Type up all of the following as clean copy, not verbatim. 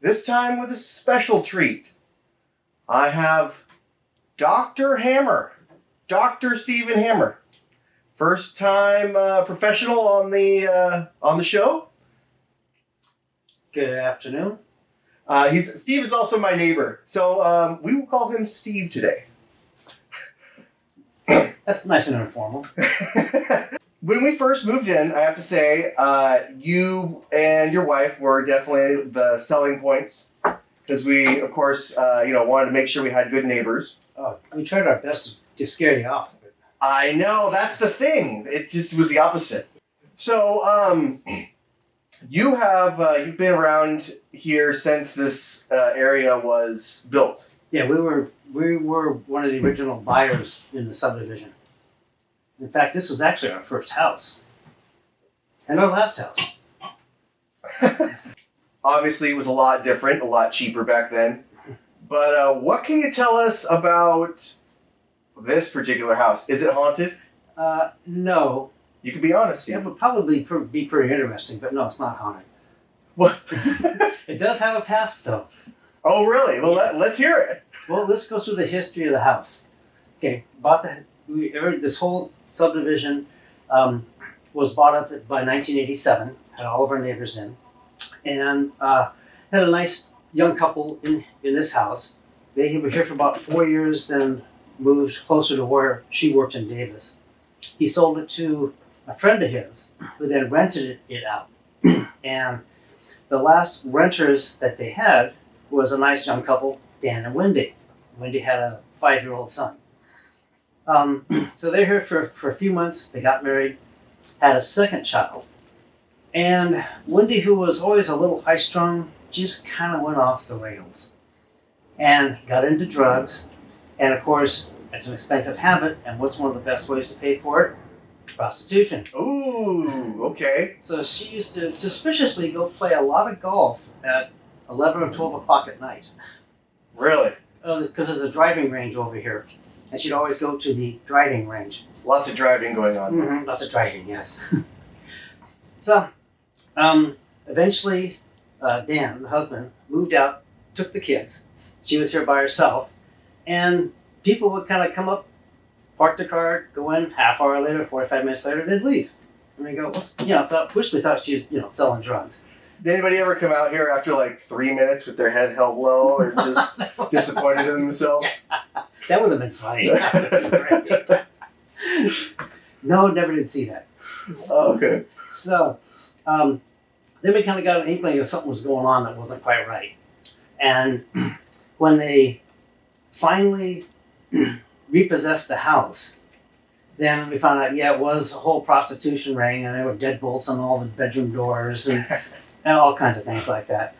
This time with a special treat. I have Dr. Hammer, Dr. Stephen Hammer. First time professional on the show. Good afternoon. Steve is also my neighbor, so we will call him Steve today. That's nice and informal. When we first moved in, I have to say, you and your wife were definitely the selling points because we, of course, wanted to make sure we had good neighbors. Oh, we tried our best to scare you off of it. I know, that's the thing. It just was the opposite. So, you've been around here since this area was built. Yeah, we were one of the original buyers in the subdivision. In fact, this was actually our first house. And our last house. Obviously, it was a lot different, a lot cheaper back then. But what can you tell us about this particular house? Is it haunted? No. You can be honest. It would probably be pretty interesting, but no, it's not haunted. What? It does have a past, though. Oh, really? Well, let's hear it. Well, let's go through the history of the house. Okay, this whole subdivision was bought up by 1987, had all of our neighbors in, and had a nice young couple in this house. They were here for about 4 years, then moved closer to where she worked in Davis. He sold it to a friend of his, who then rented it out. And the last renters that they had was a nice young couple, Dan and Wendy. Wendy had a 5-year-old son. So they're here for a few months. They got married, had a second child. And Wendy, who was always a little high-strung, just kind of went off the rails and got into drugs. And of course, it's an expensive habit. And what's one of the best ways to pay for it? Prostitution. Ooh, okay. So she used to suspiciously go play a lot of golf at 11 or 12 o'clock at night. Really? Because there's a driving range over here. And she'd always go to the driving range. Lots of driving going on. Mm-hmm. Lots of driving, yes. So, eventually, Dan, the husband, moved out, took the kids. She was here by herself. And people would kind of come up, park the car, go in, half hour later, 45 minutes later, they'd leave. And we go, first we thought she was, selling drugs. Did anybody ever come out here after like 3 minutes with their head held low or just disappointed in themselves? That would have been funny. No, never did see that. Oh, okay. So, then we kind of got an inkling that something was going on that wasn't quite right. And when they finally repossessed the house, then we found out, it was a whole prostitution ring, and there were deadbolts on all the bedroom doors and all kinds of things like that.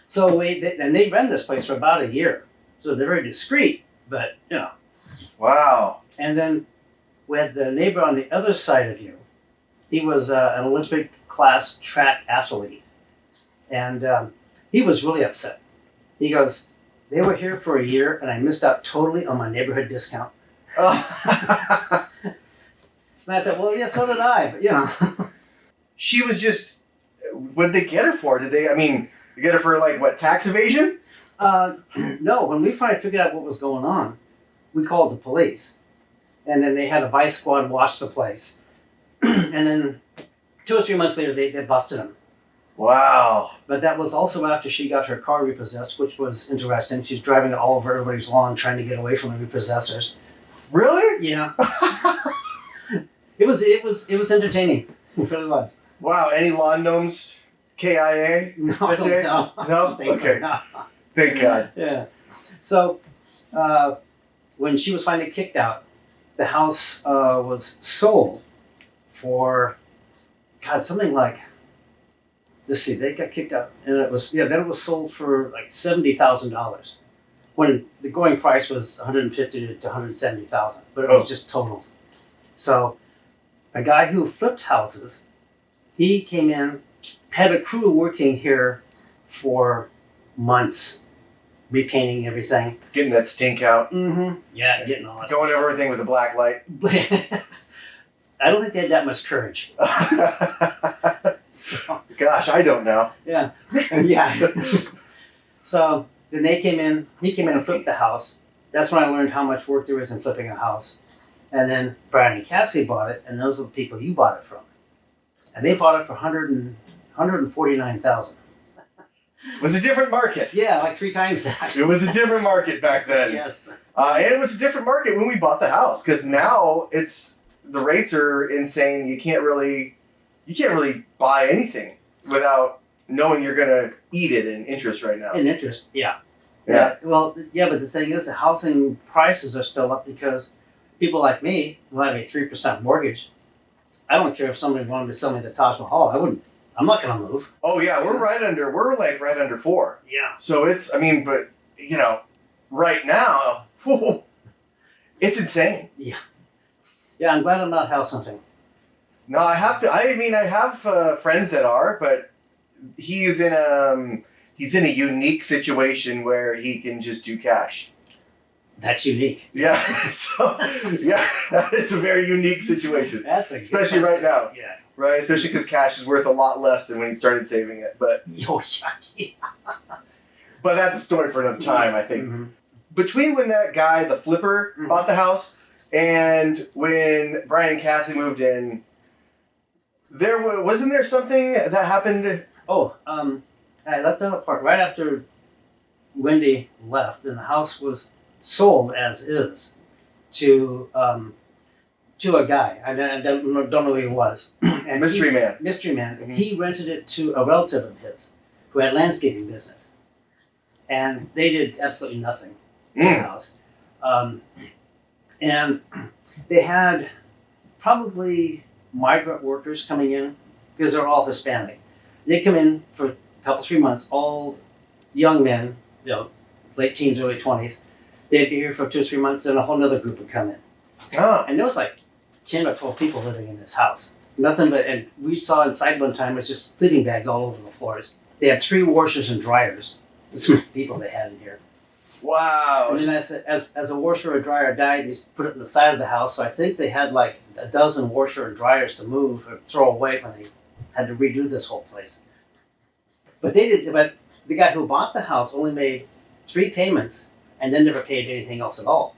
So they ran this place for about a year. So they're very discreet, but, Wow. And then we had the neighbor on the other side of you. He was an Olympic class track athlete. And he was really upset. He goes, they were here for a year and I missed out totally on my neighborhood discount. Oh. And I thought, well, yeah, so did I, but She was just, what did they get her for? They get her for like, what, tax evasion? No, when we finally figured out what was going on, we called the police. And then they had a vice squad watch the place. And then 2 or 3 months later, they busted him. Wow. But that was also after she got her car repossessed, which was interesting. She's driving it all over everybody's lawn trying to get away from the repossessors. Really? Yeah. It was entertaining. It really was. Wow. Any lawn gnomes KIA that day? No. I don't think okay. So, no. Thank God. Yeah. So, when she was finally kicked out, the house was sold for, something like, let's see, they got kicked out. And then it was sold for like $70,000. When the going price was $150,000 to $170,000, but it was just totaled. So, a guy who flipped houses, he came in, had a crew working here for months, repainting everything. Getting that stink out. Mm-hmm. Yeah, getting all that. Going over everything with a black light. I don't think they had that much courage. So, Gosh, I don't know. yeah. Yeah. So then he came in and flipped the house. That's when I learned how much work there is in flipping a house. And then Brian and Cassie bought it, and those are the people you bought it from. And they bought it for $149,000. It was a different market. Yeah, like 3 times that. It was a different market back then. Yes. And it was a different market when we bought the house, because now the rates are insane. You can't really buy anything without knowing you're gonna eat it in interest right now. In interest, yeah. Yeah. Well, yeah, but the thing is, the housing prices are still up because people like me who have a 3% mortgage, I don't care if somebody wanted to sell me the Taj Mahal. I'm not going to move. Oh yeah, we're right under 4. Yeah. So it's, but right now, whew, it's insane. Yeah. Yeah, I'm glad I'm not house hunting. No, I have friends that are, but he's in a unique situation where he can just do cash. That's unique. Yeah. So it's a very unique situation. That's especially right now. Yeah. Right, especially because cash is worth a lot less than when he started saving it. But but that's a story for another time, I think. Mm-hmm. Between when that guy, the flipper, bought the house, and when Brian and Kathy moved in, wasn't there something that happened? Oh, I left on the park right after Wendy left, and the house was sold as is to a guy. I don't know who he was. And Mystery man. Mystery man. Mm-hmm. He rented it to a relative of his who had landscaping business, and they did absolutely nothing to the house. And they had probably migrant workers coming in because they're all Hispanic. They come in for a couple, 3 months, all young men, late teens, early 20s. They'd be here for 2 or 3 months, and a whole other group would come in. Ah. And there was like 10 or 12 people living in this house. Nothing but, and we saw inside one time, it was just sleeping bags all over the floors. They had 3 washers and dryers. That's many people they had in here. Wow. And then as a washer or dryer died, they put it in the side of the house. So I think they had like a dozen washer and dryers to move or throw away when they had to redo this whole place. But the guy who bought the house only made 3 payments and then never paid anything else at all.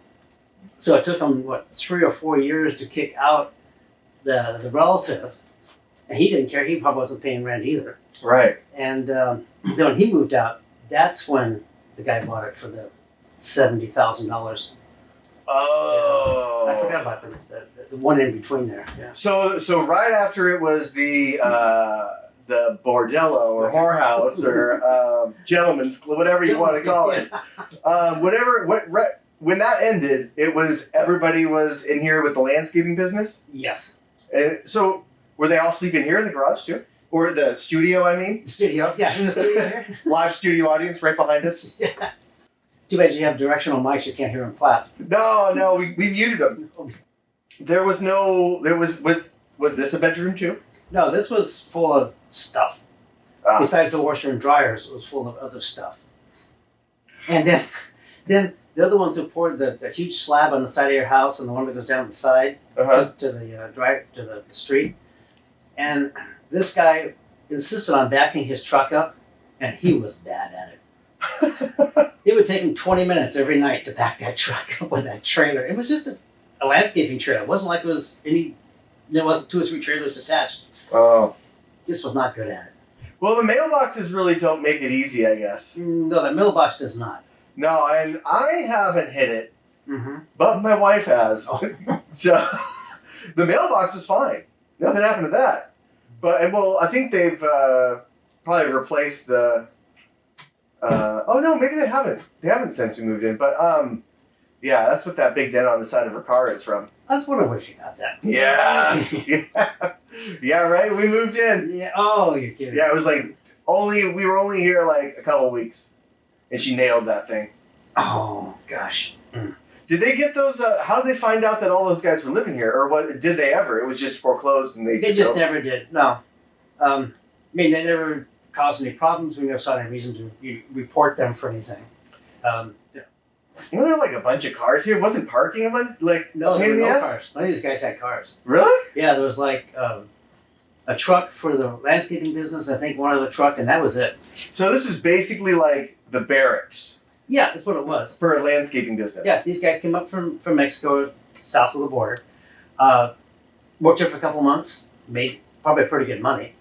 So it took him, 3 or 4 years to kick out the relative. And he didn't care. He probably wasn't paying rent either. Right. And then when he moved out, that's when the guy bought it for the $70,000. Oh. I forgot about the one in between there. Yeah. So right after it was the bordello or whorehouse or gentleman's club, whatever you want to call it. When that ended, it was everybody was in here with the landscaping business. Yes. And so were they all sleeping here in the garage too, or the studio? I mean, Studio. Yeah, in the studio here. Live studio audience right behind us. Yeah. Too bad you have directional mics. You can't hear them clap. No, we muted them. Was this a bedroom too? No, this was full of stuff. Besides the washer and dryers, it was full of other stuff. And then the other ones who poured the huge slab on the side of your house and the one that goes down the side to the street. And this guy insisted on backing his truck up, and he was bad at it. It would take him 20 minutes every night to back that truck up with that trailer. It was just a landscaping trailer. It wasn't like there wasn't 2 or 3 trailers attached. Oh. Just was not good at it. Well, the mailboxes really don't make it easy, I guess. No, the mailbox does not. No, and I haven't hit it, Mm-hmm. but my wife has. So the mailbox is fine. Nothing happened to that. But I think they've probably replaced the. Oh no, maybe they haven't. They haven't since we moved in. But yeah, that's what that big dent on the side of her car is from. I was wondering where she got that. Yeah, yeah, right. We moved in. Yeah. Oh, you're kidding. Yeah, it was like we were only here like a couple of weeks, and she nailed that thing. Oh gosh. Mm. Did they get those? How did they find out that all those guys were living here, or did they ever? It was just foreclosed, and they just never did. No, they never caused any problems. We never saw any reason to report them for anything. Were there like a bunch of cars here? Wasn't parking a bunch? No, there were no cars. None of these guys had cars. Really? Yeah, there was like a truck for the landscaping business, I think one other truck, and that was it. So this is basically like the barracks Yeah, that's what it was. for a landscaping business. Yeah, these guys came up from Mexico, south of the border, worked there for a couple months, made probably pretty good money,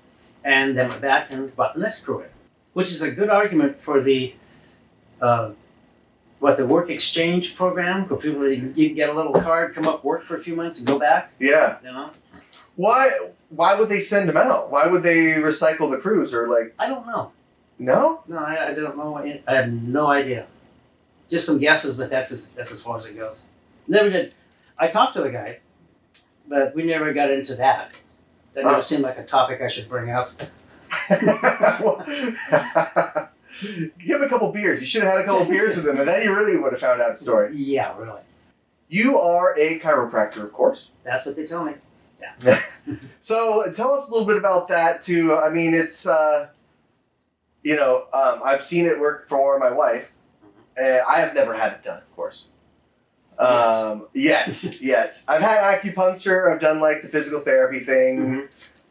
and then went back and bought the next crew in, which is a good argument for the the work exchange program, where people you can get a little card, come up, work for a few months, and go back. Yeah. You know, Why would they send them out? Why would they recycle the crews or like? I don't know. No. No, I don't know. I have no idea. Just some guesses, but that's as far as it goes. Never did. I talked to the guy, but we never got into that. That never seemed like a topic I should bring up. Give him a couple beers. You should have had a couple beers with him, and then you really would have found out the story. Yeah, really. You are a chiropractor, of course. That's what they tell me. Yeah. So tell us a little bit about that too. I mean, it's I've seen it work for my wife. I have never had it done, of course. Yet. I've had acupuncture. I've done like the physical therapy thing.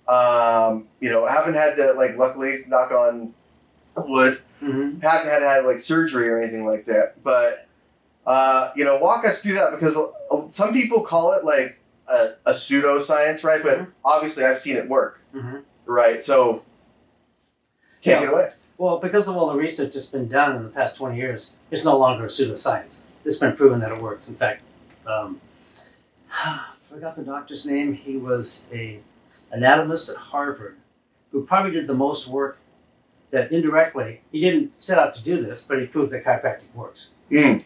I haven't had to luckily, knock on wood, haven't had to have like surgery or anything like that. But walk us through that, because some people call it like a pseudoscience, right? But obviously, I've seen it work, right? So take it away. Well, because of all the research that's been done in the past 20 years, it's no longer a pseudoscience. It's been proven that it works. In fact, I forgot the doctor's name. He was an anatomist at Harvard who probably did the most work that indirectly, he didn't set out to do this, but he proved that chiropractic works. And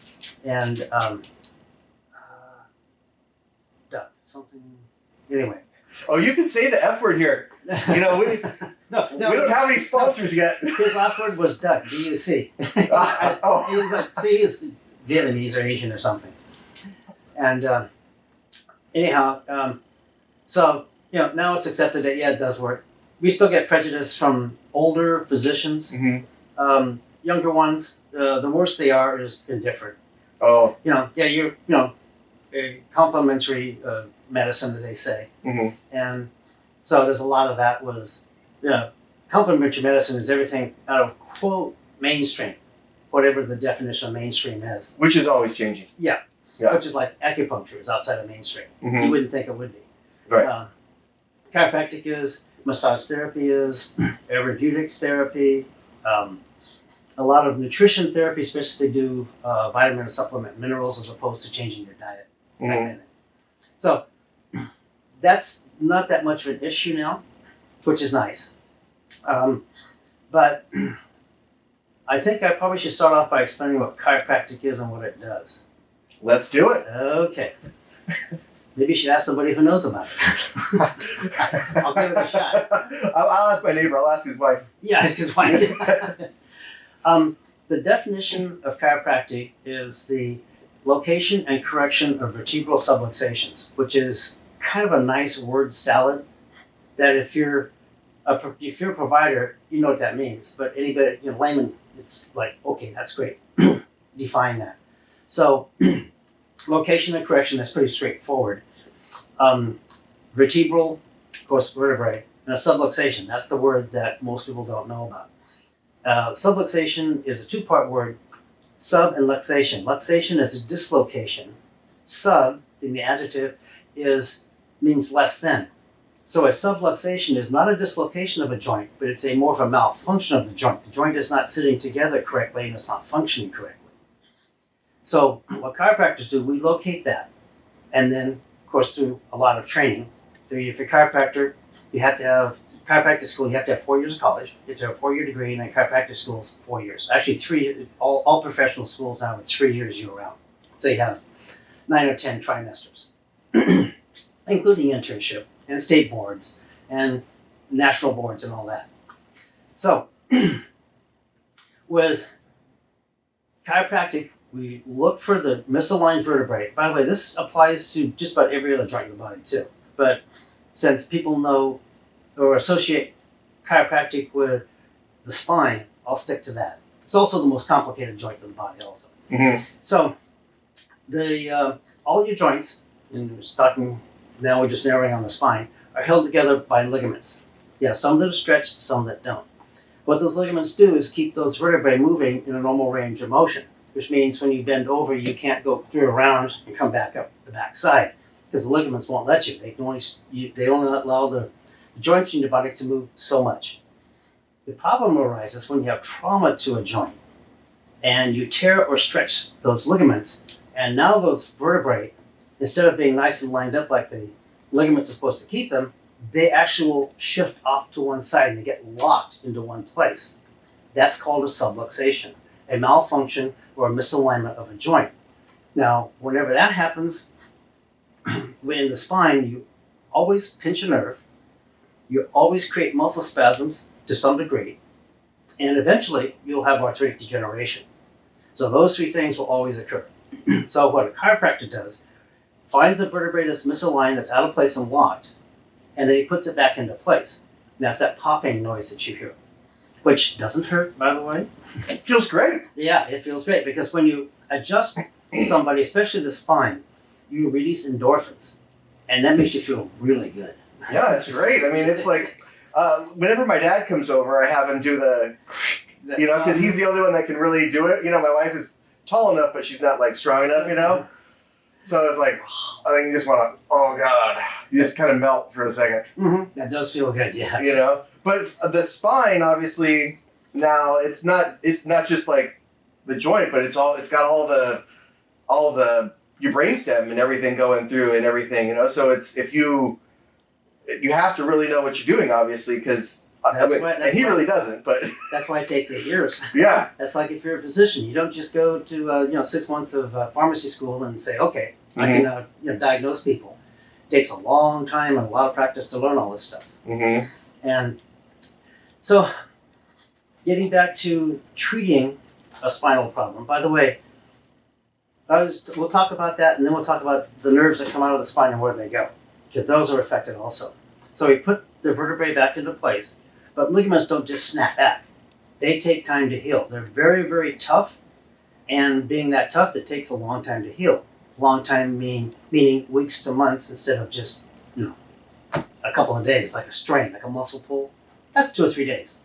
anyway. Oh, you can say the F word here. We don't have any sponsors yet. His last word was Duck, D-U-C. He's Vietnamese or Asian or something. And anyhow, so now it's accepted that it does work. We still get prejudice from older physicians. Younger ones, the worse they are is indifferent. Oh. Complementary medicine, as they say. And so there's a lot of that with, complementary medicine is everything out of, quote, mainstream, whatever the definition of mainstream is. Which is always changing. Yeah. Which is like acupuncture is outside of mainstream. You wouldn't think it would be. Right. Chiropractic is, massage therapy is, ayurvedic therapy, a lot of nutrition therapy, especially if they do vitamin and supplement minerals as opposed to changing your diet. So that's not that much of an issue now, which is nice. But I think I probably should start off by explaining what chiropractic is and what it does. Let's do it. Okay. Maybe you should ask somebody who knows about it. I'll give it a shot. I'll ask my neighbor. I'll ask his wife. Yeah, ask his wife. The definition of chiropractic is the location and correction of vertebral subluxations, which is kind of a nice word salad that if you're a provider, you know what that means. But anybody, layman, it's like, okay, that's great. Define that. So location and correction, that's pretty straightforward. Vertebral, of course, vertebrae, and a subluxation, that's the word that most people don't know about. Subluxation is a two-part word, sub and luxation. Luxation is a dislocation. Sub, in the adjective, means less than. So a subluxation is not a dislocation of a joint, but it's more of a malfunction of the joint. The joint is not sitting together correctly and it's not functioning correctly. So what chiropractors do, we locate that. And then, of course, through a lot of training, if you're a chiropractor, you have to have chiropractic school, you have to have 4 years of college. You have to have a 4-year degree, and then chiropractic school is 4 years. Actually, 3. All professional schools now are 3 years year-round. So you have 9 or 10 trimesters, including internship and state boards and national boards and all that. So with chiropractic, we look for the misaligned vertebrae. By the way, this applies to just about every other joint in the body too. But since people know or associate chiropractic with the spine, I'll stick to that. It's also the most complicated joint in the body also. So all your joints, and we're just narrowing on the spine, are held together by ligaments. Yeah, some that are stretched, some that don't. What those ligaments do is keep those vertebrae moving in a normal range of motion, which means when you bend over, you can't go through around and come back up the back side because the ligaments won't let you. They only allow the joints in your body to move so much. The problem arises when you have trauma to a joint and you tear or stretch those ligaments, and now those vertebrae, instead of being nice and lined up like the ligaments are supposed to keep them, they actually will shift off to one side and they get locked into one place. That's called a subluxation, a malfunction or a misalignment of a joint. Now, whenever that happens, in the spine, you always pinch a nerve, you always create muscle spasms to some degree, and eventually you'll have arthritic degeneration. So those three things will always occur. So what a chiropractor does, finds the vertebrae that's misaligned, that's out of place and locked, and then he puts it back into place. And that's that popping noise that you hear, which doesn't hurt, by the way. It feels great. Yeah, it feels great because when you adjust somebody, especially the spine, you release endorphins, and that makes you feel really good. Yeah, it's great. I mean, it's like whenever my dad comes over, I have him do the, because he's the only one that can really do it. My wife is tall enough, but she's not like strong enough, So it's like, I think you just want to, oh God, you just kind of melt for a second. Mm-hmm. That does feel good, yes. But the spine, obviously, now it's not just like the joint, but it's got all the your brainstem and everything going through and everything, So it's you have to really know what you're doing, obviously, because really doesn't, but that's why it takes 8 years. Yeah, that's like if you're a physician, you don't just go to 6 months of pharmacy school and say, okay, I can diagnose people. It takes a long time and a lot of practice to learn all this stuff. Mm-hmm. And so, getting back to treating a spinal problem. By the way, we'll talk about that, and then we'll talk about the nerves that come out of the spine and where they go, because those are affected also. So we put the vertebrae back into place, but ligaments don't just snap back. They take time to heal. They're very, very tough, and being that tough, it takes a long time to heal. Long time meaning weeks to months instead of just a couple of days, like a strain, like a muscle pull. That's 2 or 3 days.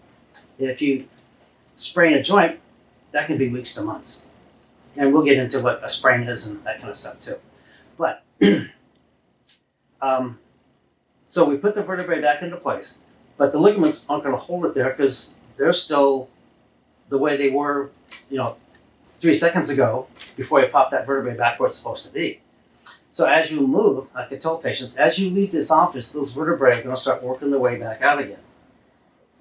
If you sprain a joint, that can be weeks to months. And we'll get into what a sprain is and that kind of stuff too. But, so we put the vertebrae back into place, but the ligaments aren't going to hold it there because they're still the way they were, 3 seconds ago before you pop that vertebrae back where it's supposed to be. So as you move, like I tell patients, as you leave this office, those vertebrae are going to start working their way back out again.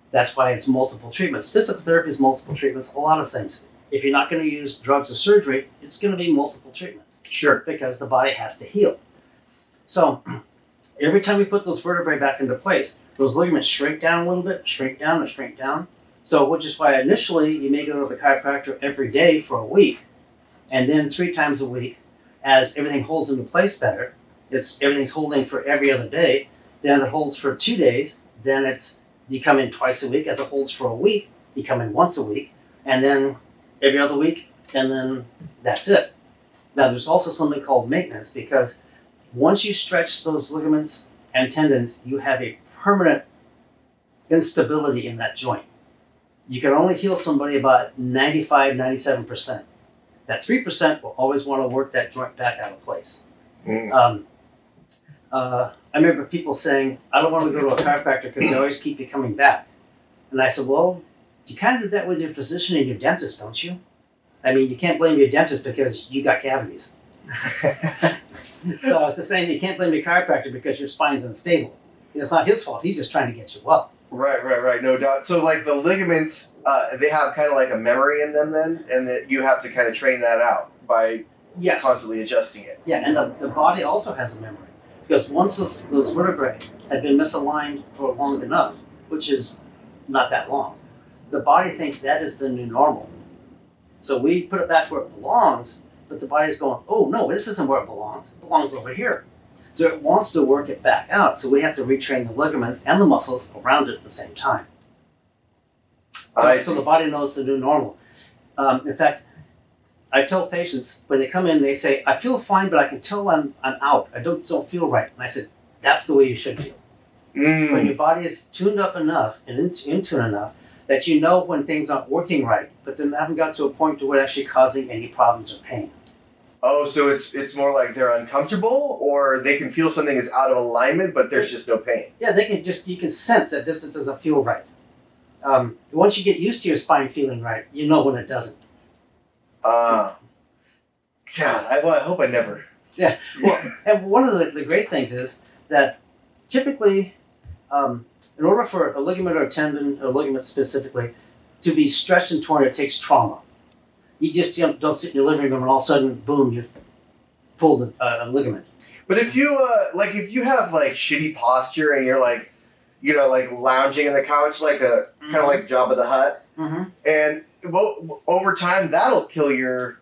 That's why it's multiple treatments. Physical therapy is multiple treatments, a lot of things. If you're not going to use drugs or surgery, it's going to be multiple treatments. Sure. Because the body has to heal. So every time we put those vertebrae back into place, those ligaments shrink down a little bit, shrink down and shrink down. So which is why initially you may go to the chiropractor every day for a week, and then 3 times a week as everything holds into place better. Everything's holding for every other day. Then as it holds for 2 days, then you come in twice a week. As it holds for a week, you come in once a week, and then every other week, and then that's it. Now there's also something called maintenance, because once you stretch those ligaments and tendons, you have a permanent instability in that joint. You can only heal somebody about 95, 97%. That 3% will always want to work that joint back out of place. Mm. I remember people saying, I don't want to go to a chiropractor because they always keep you coming back. And I said, well, you kind of do that with your physician and your dentist, don't you? I mean, you can't blame your dentist because you got cavities. So it's the same, you can't blame your chiropractor because your spine's unstable. It's not his fault, he's just trying to get you well. Right, no doubt. So like the ligaments, they have kind of like a memory in them then, and that you have to kind of train that out by constantly adjusting it. Yeah, and the body also has a memory. Because once those vertebrae have been misaligned for long enough, which is not that long, the body thinks that is the new normal. So we put it back where it belongs, but the body's going, oh no, this isn't where it belongs. It belongs over here. So it wants to work it back out. So we have to retrain the ligaments and the muscles around it at the same time. So the body knows the new normal. In fact, I tell patients when they come in, they say, I feel fine, but I can tell I'm out. I don't feel right. And I said, that's the way you should feel. When your body is tuned up enough and in tune enough that you know when things aren't working right, but then haven't got to a point to where it's actually causing any problems or pain. Oh, so it's more like they're uncomfortable, or they can feel something is out of alignment, but there's just no pain. Yeah, you can sense that this doesn't feel right. Once you get used to your spine feeling right, you know when it doesn't. God, I hope I never. Yeah, well, and one of the great things is that typically, in order for a ligament or a tendon, or ligament specifically, to be stretched and torn, it takes trauma. You just don't sit in your living room and all of a sudden, boom, you've pulled a ligament. But if you if you have like shitty posture and you're like, like lounging in the couch like a kind of like Jabba the Hutt, and over time that'll kill your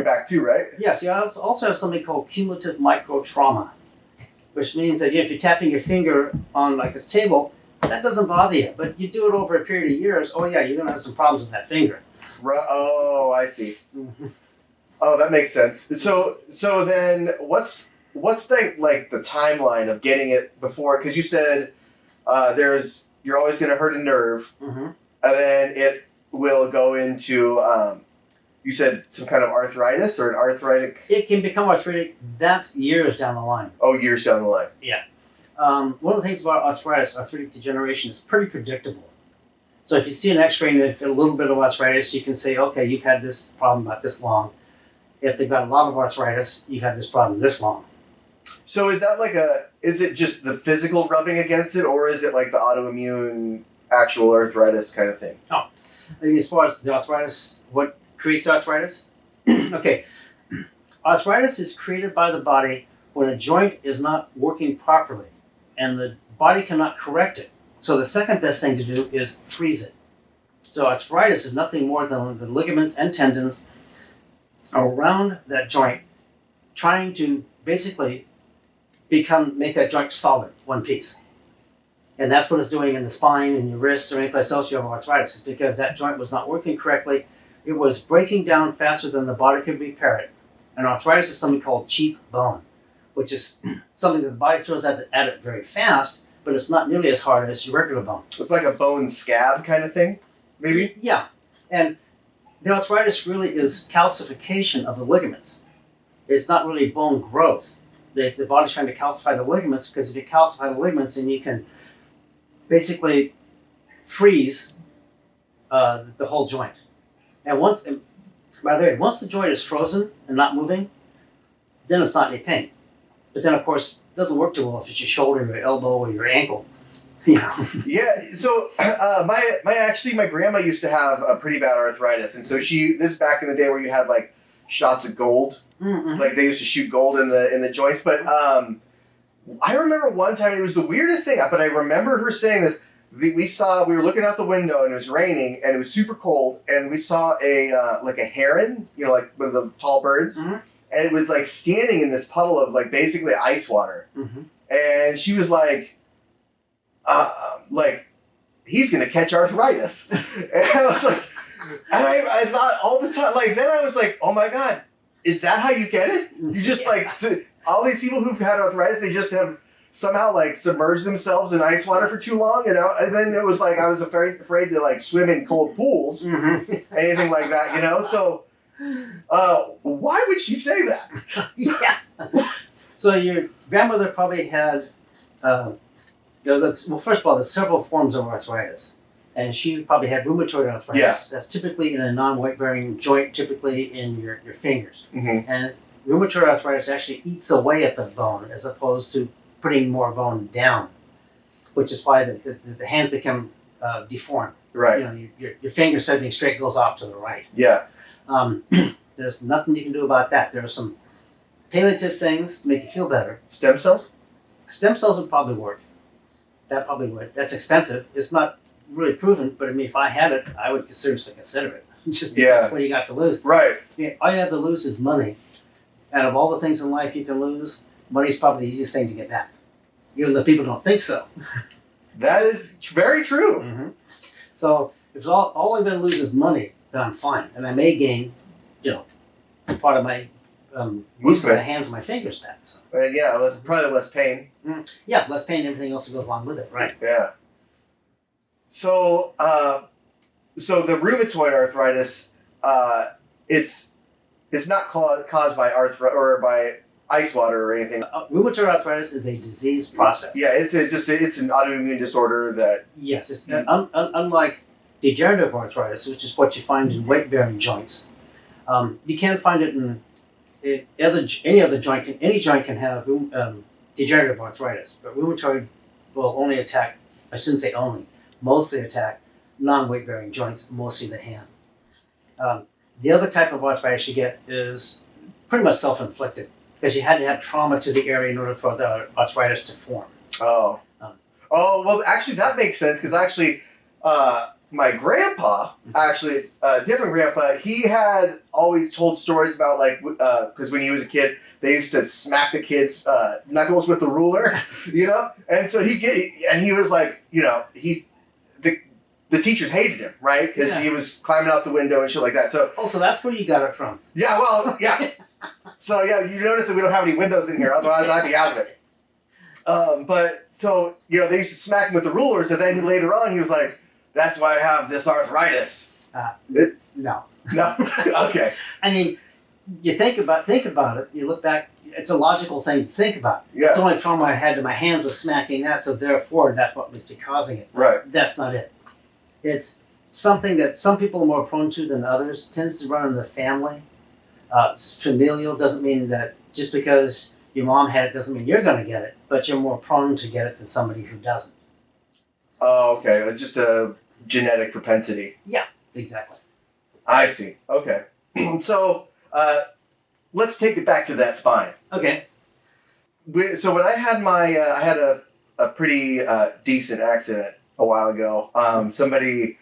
back too, right? Yes. You also have something called cumulative micro trauma, which means that if you're tapping your finger on like this table, that doesn't bother you, but you do it over a period of years. Oh yeah, you're gonna have some problems with that finger. Oh, I see. Oh, that makes sense. So then, what's the timeline of getting it before? Because you said you're always going to hurt a nerve, and then it will go into you said some kind of arthritis or an arthritic. It can become arthritic. That's years down the line. Oh, years down the line. Yeah. One of the things about arthritic degeneration, is pretty predictable. So if you see an X-ray and if a little bit of arthritis, you can say, okay, you've had this problem about this long. If they've got a lot of arthritis, you've had this problem this long. So is that is it just the physical rubbing against it, or is it like the autoimmune actual arthritis kind of thing? Oh, I mean, as far as the arthritis, what creates arthritis? Okay, arthritis is created by the body when a joint is not working properly and the body cannot correct it. So the second best thing to do is freeze it. So arthritis is nothing more than the ligaments and tendons around that joint trying to basically make that joint solid, one piece. And that's what it's doing in the spine and your wrists or any place else you have arthritis. It's because that joint was not working correctly. It was breaking down faster than the body could repair it. And arthritis is something called cheap bone, which is something that the body throws at it very fast, but it's not nearly as hard as your regular bone. It's like a bone scab kind of thing, maybe? Yeah. And the arthritis really is calcification of the ligaments. It's not really bone growth. The body's trying to calcify the ligaments, because if you calcify the ligaments, then you can basically freeze the whole joint. And once the joint is frozen and not moving, then it's not any pain. But then, of course, it doesn't work too well if it's your shoulder, your elbow, or your ankle. Yeah. So my grandma used to have a pretty bad arthritis, and so this back in the day where you had like shots of gold, like they used to shoot gold in the joints. But I remember one time, it was the weirdest thing, but I remember her saying this. We were looking out the window and it was raining and it was super cold, and we saw a heron, like one of the tall birds. And it was like standing in this puddle of like basically ice water. And she was like, he's going to catch arthritis. And I was like, and I thought all the time, then I was like, oh my God, is that how you get it? You just all these people who've had arthritis, they just have somehow submerged themselves in ice water for too long. And then it was I was afraid to swim in cold pools, anything like that, so. Why would she say that? Yeah. So your grandmother probably had, first of all, there's several forms of arthritis. And she probably had rheumatoid arthritis. Yeah. That's typically in a non-weight-bearing joint, typically in your fingers. And rheumatoid arthritis actually eats away at the bone as opposed to putting more bone down, which is why the hands become deformed. Right. Your finger, instead of being straight, goes off to the right. Yeah. There's nothing you can do about that. There are some palliative things to make you feel better. Stem cells? Stem cells would probably work. That probably would. That's expensive. It's not really proven, but I mean, if I had it, I would seriously consider it. Just what do you got to lose? Right. All you have to lose is money. Out of all the things in life you can lose, money's probably the easiest thing to get back. Even though people don't think so. That is very true. So if all I'm going to lose is money, then I'm fine. And I may gain, part of my most of my hands and my fingers back. So. Yeah, probably less pain. Yeah, less pain and everything else that goes along with it. Right. Yeah. So, so the rheumatoid arthritis, it's not caused by or by ice water or anything. Rheumatoid arthritis is a disease process. Yeah, it's an autoimmune disorder that. Yes, it's unlike degenerative arthritis, which is what you find in weight-bearing joints. You can't find it in any other joint. Any joint can have degenerative arthritis, but rheumatoid will only attack. I shouldn't say only. Mostly attack non-weight-bearing joints, mostly the hand. The other type of arthritis you get is pretty much self-inflicted because you had to have trauma to the area in order for the arthritis to form. Oh. Well, actually, that makes sense because actually, my grandpa, different grandpa, he had always told stories about because when he was a kid, they used to smack the kids' knuckles with the ruler, and so he was like, the teachers hated him, right? Because he was climbing out the window and shit like that. So that's where you got it from. Yeah, well, yeah. So yeah, you notice that we don't have any windows in here, otherwise I'd be out of it. But so they used to smack him with the rulers, and then later on he was like, "That's why I have this arthritis." No. No. Okay. I mean, you think about it. You look back. It's a logical thing to think about. Yeah. It's the only trauma I had to my hands was smacking that, so therefore that's what must be causing it. Right. That's not it. It's something that some people are more prone to than others. It tends to run in the family. Familial doesn't mean that just because your mom had it doesn't mean you're going to get it, but you're more prone to get it than somebody who doesn't. Oh, okay. Just a genetic propensity. Yeah, exactly. I see. Okay. So, let's take it back to that spine. Okay. So when I had I had a pretty decent accident a while ago. Somebody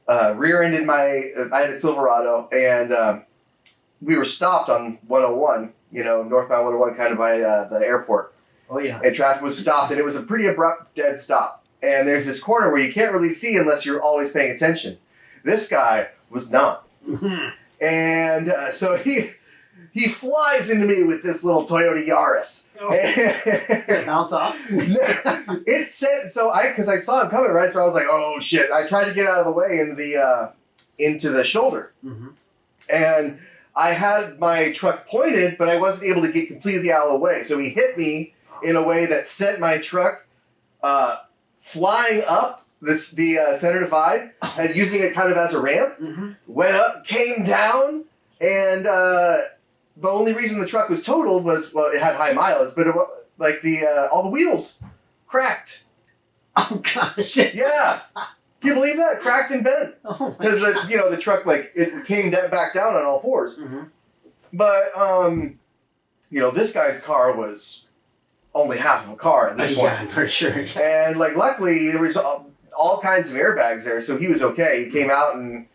rear-ended I had a Silverado, and we were stopped on 101, northbound 101, kind of by the airport. Oh, yeah. And traffic was stopped, and it was a pretty abrupt, dead stop. And there's this corner where you can't really see unless you're always paying attention. This guy was not. Mm-hmm. And so he flies into me with this little Toyota Yaris. Oh. Did it bounce off? It said so. Because I saw him coming, right? So I was like, "Oh shit!" I tried to get out of the way into the shoulder, mm-hmm. and I had my truck pointed, but I wasn't able to get completely out of the way. So he hit me in a way that sent my truck flying up the center divide and using it kind of as a ramp. Mm-hmm. Went up, came down, and the only reason the truck was totaled was, well, it had high mileage, but it was, all the wheels cracked. Oh gosh! Yeah, can you believe that? Cracked and bent because the truck it came back down on all fours. Mm-hmm. But this guy's car was only half of a car at this point. Yeah, for sure. And luckily there was all kinds of airbags there, so he was okay. He came out and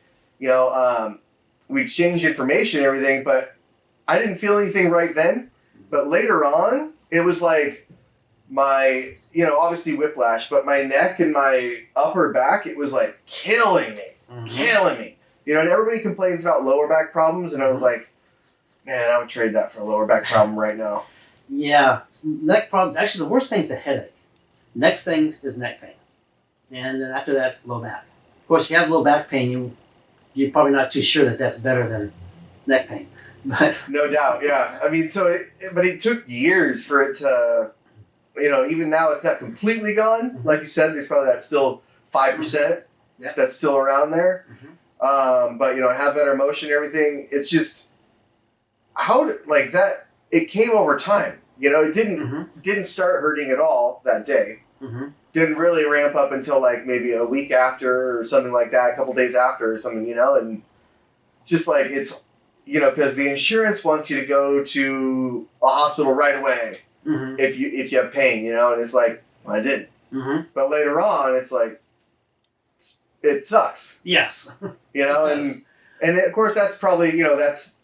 we exchanged information and everything, but I didn't feel anything right then. But later on, it was like my obviously whiplash, but my neck and my upper back, it was like killing me. And everybody complains about lower back problems, and I was like, man, I would trade that for a lower back problem right now. Yeah, neck problems. Actually, the worst thing is a headache. Next thing is neck pain, and then after that's low back. Of course, if you have low back pain, you're probably not too sure that that's better than neck pain. But no doubt, yeah. I mean, but it took years for it to, even now it's not completely gone. Mm-hmm. Like you said, there's probably that still 5% that's still around there. Mm-hmm. But I have better motion and everything. It's just that. It came over time. It didn't start hurting at all that day. Mm-hmm. Didn't really ramp up until maybe a week after or something like that, a couple days after or something, and just it's, because the insurance wants you to go to a hospital right away mm-hmm. if you have pain, and it's like, well, I didn't. Mm-hmm. But later on, it's like, it sucks. Yes. And of course that's probably, that's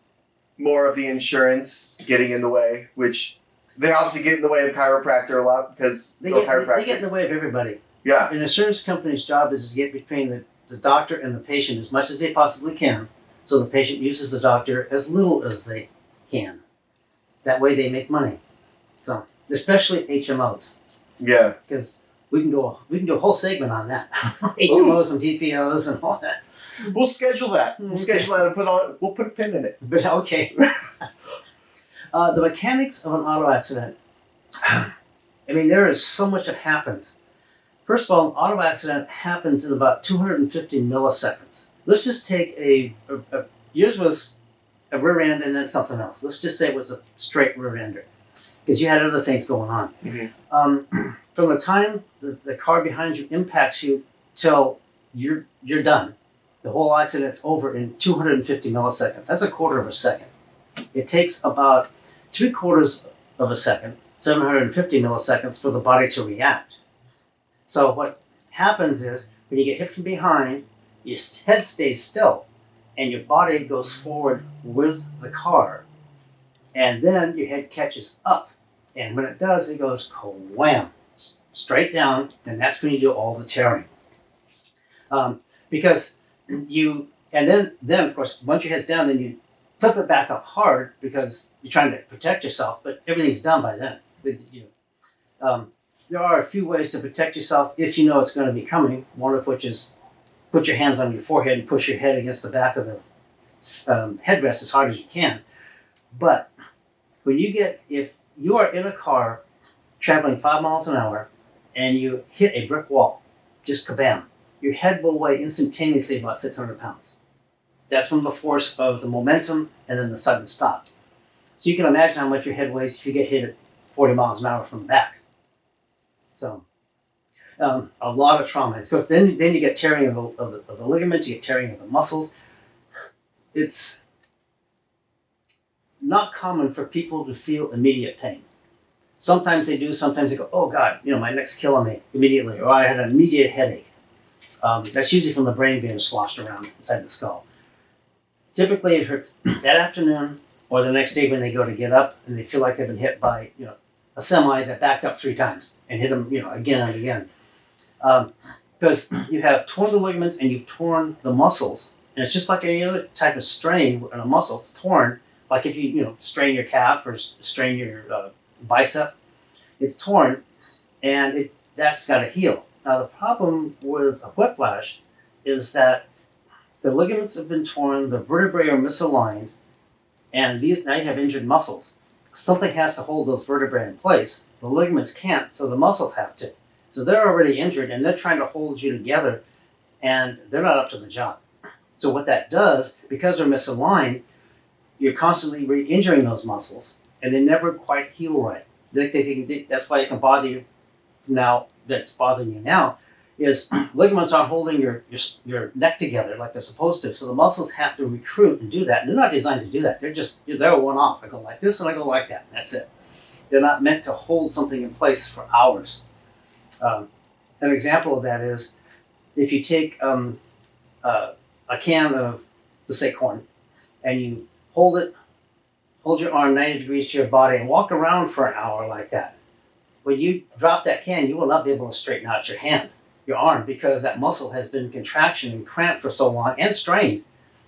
more of the insurance getting in the way, which they obviously get in the way of chiropractor a lot because they get in the way of everybody. Yeah. An insurance company's job is to get between the doctor and the patient as much as they possibly can, so the patient uses the doctor as little as they can. That way they make money. So, especially HMOs. Yeah. Because we can do a whole segment on that. HMOs and PPOs and all that. We'll schedule that. We'll schedule that and we'll put a pin in it. But okay. The mechanics of an auto accident. I mean, there is so much that happens. First of all, an auto accident happens in about 250 milliseconds. Let's just take yours was a rear end and then something else. Let's just say it was a straight rear ender because you had other things going on. Mm-hmm. From the time the car behind you impacts you till you're done, the whole accident's over in 250 milliseconds. That's a quarter of a second. It takes about 3/4 of a second, 750 milliseconds, for the body to react. So what happens is when you get hit from behind, your head stays still and your body goes forward with the car. And then your head catches up. And when it does, it goes wham, straight down, and that's when you do all the tearing. Because and then of course, once your head's down, then you flip it back up hard because you're trying to protect yourself, but everything's done by then. There are a few ways to protect yourself if you know it's going to be coming, one of which is put your hands on your forehead and push your head against the back of the headrest as hard as you can. But if you are in a car traveling 5 miles an hour and you hit a brick wall, just kabam, your head will weigh instantaneously about 600 pounds. That's from the force of the momentum and then the sudden stop. So you can imagine how much your head weighs if you get hit at 40 miles an hour from the back. So a lot of trauma. Because then you get tearing of the ligaments, you get tearing of the muscles. It's not common for people to feel immediate pain. Sometimes they do, sometimes they go, oh God, my neck's killing me immediately, or I had an immediate headache. That's usually from the brain being sloshed around inside the skull. Typically it hurts that afternoon or the next day when they go to get up and they feel like they've been hit by a semi that backed up 3 times and hit them again and again. Because you have torn the ligaments and you've torn the muscles. And it's just like any other type of strain in a muscle. It's torn. Like if you strain your calf or strain your bicep, it's torn and that's got to heal. Now the problem with a whiplash is that the ligaments have been torn, the vertebrae are misaligned, and now you have injured muscles. Something has to hold those vertebrae in place. The ligaments can't, so the muscles have to. So they're already injured and they're trying to hold you together and they're not up to the job. So what that does, because they're misaligned, you're constantly re-injuring those muscles and they never quite heal right. That's why it can bother you now, that's bothering you now, is ligaments aren't holding your neck together like they're supposed to. So the muscles have to recruit and do that. And they're not designed to do that. They're a one-off. I go like this and I go like that. And that's it. They're not meant to hold something in place for hours. An example of that is if you take a can of, let's say, corn, and you hold your arm 90 degrees to your body and walk around for an hour like that. When you drop that can, you will not be able to straighten out your arm, because that muscle has been in contraction and cramped for so long and strained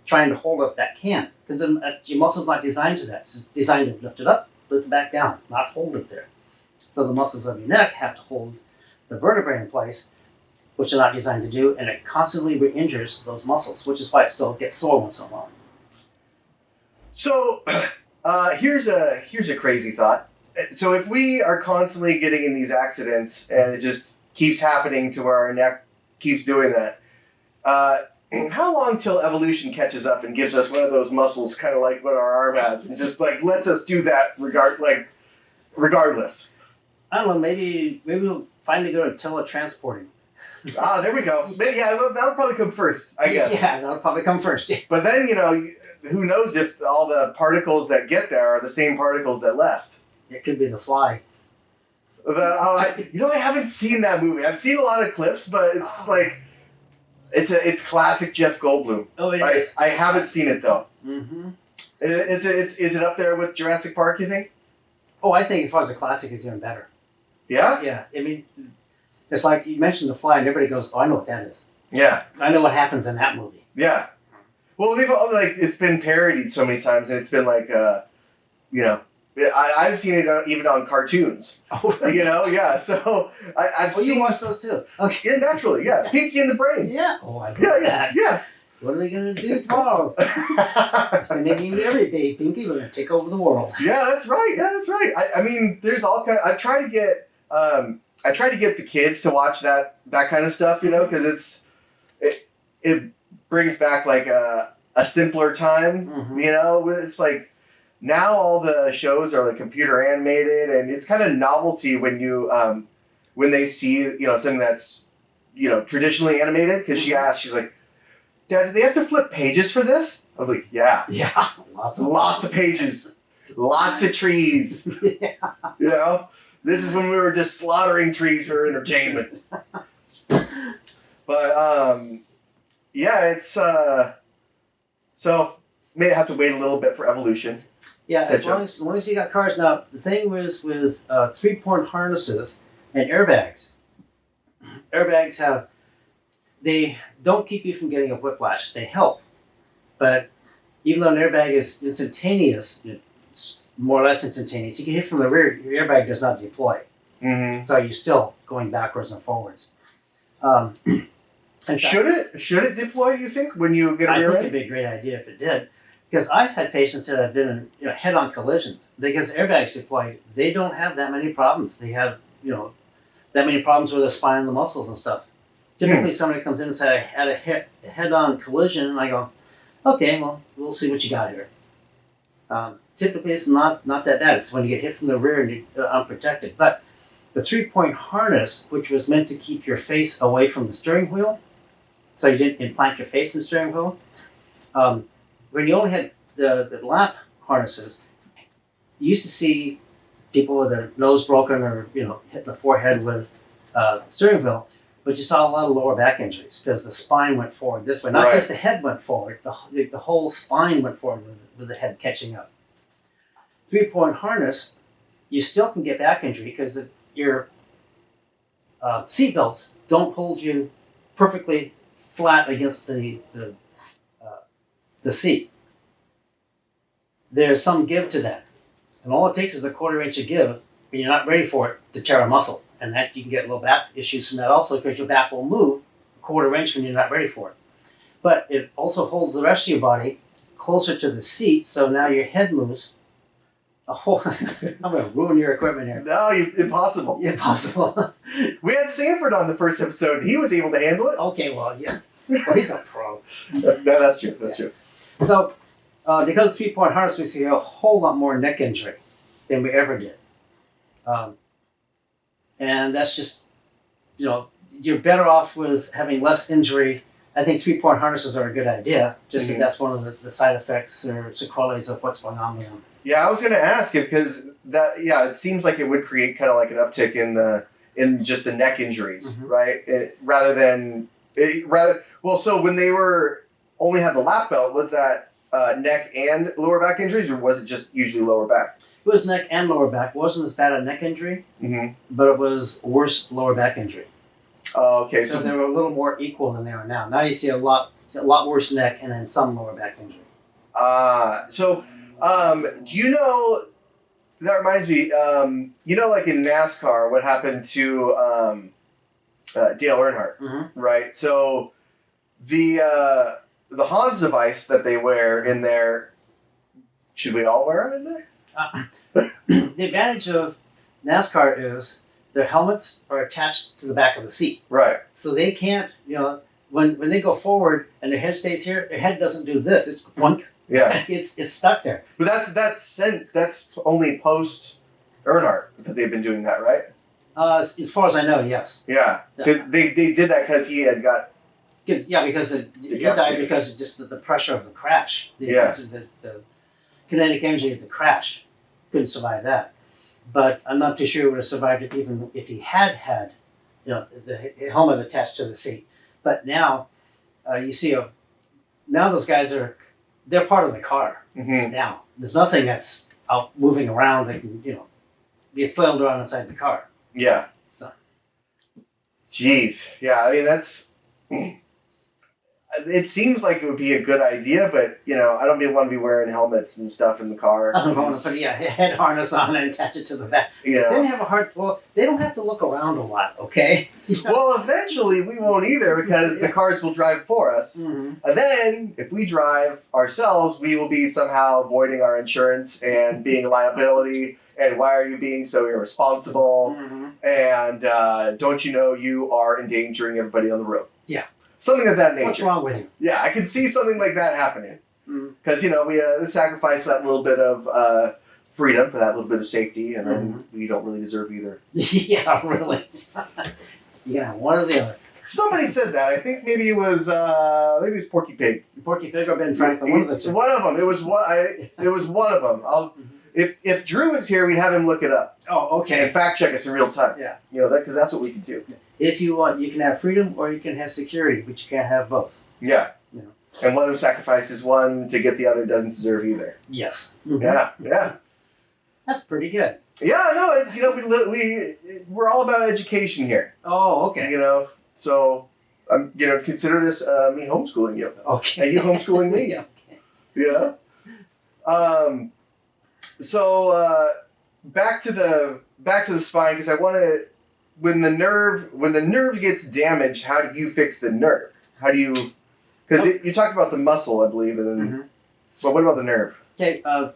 trying to hold up that can. Because your muscle's not designed to that. It's designed to lift it up, lift it back down, not hold it there. So the muscles of your neck have to hold the vertebrae in place, which they're not designed to do, and it constantly re-injures those muscles, which is why it still gets sore once in a while. So here's a crazy thought. So if we are constantly getting in these accidents and it just keeps happening to where our neck keeps doing that, how long till evolution catches up and gives us one of those muscles, kind of like what our arm has, and just like lets us do that regardless? I don't know. Maybe we'll finally go to teletransporting. There we go. Yeah, that'll probably come first, I guess. Yeah, that'll probably come first. But then who knows if all the particles that get there are the same particles that left? It could be the fly. I haven't seen that movie. I've seen a lot of clips, but it's just like it's classic Jeff Goldblum. Oh, it is. I haven't seen it though. Mm-hmm. Is it up there with Jurassic Park, you think? Oh, I think as far as a classic, it's even better. Yeah? Yeah. I mean, it's like you mentioned the fly, and everybody goes, "Oh, I know what that is." Yeah. I know what happens in that movie. Yeah. Well, it's been parodied so many times, and it's been like, I've seen it even on cartoons. Oh, really? You know, yeah. So I've seen. You watch those too? Okay. Yeah, naturally, yeah. Pinky and the Brain. Yeah. Oh, I love Yeah, that. yeah. What are we gonna do tomorrow? Maybe every day, Pinky, we're gonna take over the world. Yeah, that's right. Yeah, that's right. I mean, there's all kind. I try to get the kids to watch that kind of stuff, you know, because it brings back like a simpler time, Mm-hmm. you know. It's like now all the shows are like computer animated, and it's kind of novelty when you when they see, you know, something that's, you know, traditionally animated. Because she asked, she's like, Dad, do they have to flip pages for this? I was like, yeah. Yeah. Lots of pages. Lots of trees. Yeah. You know? This is when we were just slaughtering trees for entertainment. But, yeah, it's, so, may have to wait a little bit for evolution. Yeah, as long as you got cars. Now, the thing was with 3-point harnesses and airbags. Airbags they don't keep you from getting a whiplash. They help. But even though an airbag is instantaneous, it's more or less instantaneous, you get hit from the rear, your airbag does not deploy. Mm-hmm. So you're still going backwards and forwards. Should it deploy, do you think, when you get a rear I think end? it'd be a great idea if it did. Because I've had patients that have been in head-on collisions. Because airbags deployed, they don't have that many problems. They have, that many problems with the spine and the muscles and stuff. Typically, somebody comes in and says, I had a head-on collision, and I go, okay, well, we'll see what you got here. Typically, it's not that bad. It's when you get hit from the rear and you're unprotected. But the 3-point harness, which was meant to keep your face away from the steering wheel, so you didn't implant your face in the steering wheel, when you only had the lap harnesses, you used to see people with their nose broken or hit the forehead with the steering wheel, but you saw a lot of lower back injuries because the spine went forward this way. Not just the head went forward; the whole spine went forward with the head catching up. 3-point harness, you still can get back injury because your seat belts don't hold you perfectly flat against the seat. There's some give to that. And all it takes is a 1/4 inch of give when you're not ready for it to tear a muscle. And that you can get low back issues from that also because your back will move a 1/4 inch when you're not ready for it. But it also holds the rest of your body closer to the seat, so now your head moves. I'm going to ruin your equipment here. No, impossible. Impossible. We had Sanford on the first episode. He was able to handle it. Okay, well, yeah. Well, he's a pro. That's true. That's true. So, because of 3-point harness, we see a whole lot more neck injury than we ever did. And that's just, you're better off with having less injury. I think 3-point harnesses are a good idea, just that that's one of the side effects or sequelae of what's going on with them. Yeah, I was going to ask it because it seems like it would create kind of like an uptick in just the neck injuries, right? So when they only had the lap belt, was that neck and lower back injuries, or was it just usually lower back? It was neck and lower back. It wasn't as bad a neck injury, but it was worse lower back injury. Oh, okay. So they were a little more equal than they are now. Now you see a lot worse neck and then some lower back injury. Do you know, that reminds me, like in NASCAR, what happened to Dale Earnhardt, right? So the Hans device that they wear in there, should we all wear them in there? The advantage of NASCAR is their helmets are attached to the back of the seat. Right. So they can't, when they go forward and their head stays here, their head doesn't do this. It's boink. Yeah. It's stuck there. But that's only post Earnhardt that they've been doing that, right? As far as I know, yes. Yeah. Because they did that because he had got... Yeah, because he died because of just the pressure of the crash. The kinetic energy of the crash. Couldn't survive that. But I'm not too sure he would have survived it even if he had the helmet attached to the seat. But now, you see, now those guys they're part of the car. Now, there's nothing that's out moving around that can, be flailed around inside the car. Yeah. So. Jeez. Yeah, I mean, that's... it seems like it would be a good idea, but I don't want to be wearing helmets and stuff in the car. I don't want to put a head harness on and attach it to the back. They don't have they don't have to look around a lot, okay? Well, eventually we won't either because the cars will drive for us. Mm-hmm. And then if we drive ourselves, we will be somehow voiding our insurance and being a liability. And why are you being so irresponsible? Mm-hmm. And don't you know you are endangering everybody on the road? Yeah. Something of that nature. What's wrong with you? Yeah, I can see something like that happening. Because, we sacrifice that little bit of freedom for that little bit of safety, and then we don't really deserve either. Yeah, really. Yeah, one or the other. Somebody said that. I think maybe it was Porky Pig. Porky Pig or Ben Franklin, one of the two. One of them. It was one of them. If Drew was here, we'd have him look it up. Oh, okay. And fact check us in real time. Yeah. Because that's what we can do. If you want, you can have freedom or you can have security, but you can't have both. Yeah. And one who sacrifices one to get the other doesn't deserve either. Yes. Mm-hmm. Yeah. That's pretty good. Yeah, no, it's we're all about education here. Oh, okay. So consider this me homeschooling you. Okay. And you homeschooling me. Yeah. Yeah. So back to the spine, because I want to. When the nerve gets damaged, how do you fix the nerve? How do you? Because you talked about the muscle, I believe, and then. But what about the nerve? Okay. You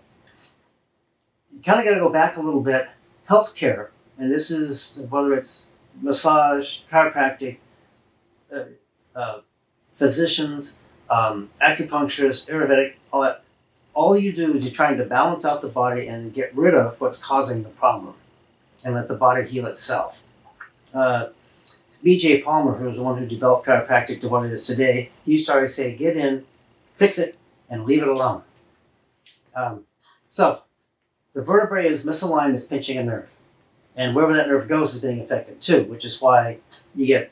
kind of got to go back a little bit. Healthcare, and this is whether it's massage, chiropractic, physicians, acupuncturists, Ayurvedic, all that. All you do is you're trying to balance out the body and get rid of what's causing the problem, and let the body heal itself. B.J. Palmer, who was the one who developed chiropractic to what it is today, he used to always say, get in, fix it, and leave it alone. So, the vertebrae is misaligned, is pinching a nerve. And wherever that nerve goes is being affected too, which is why you get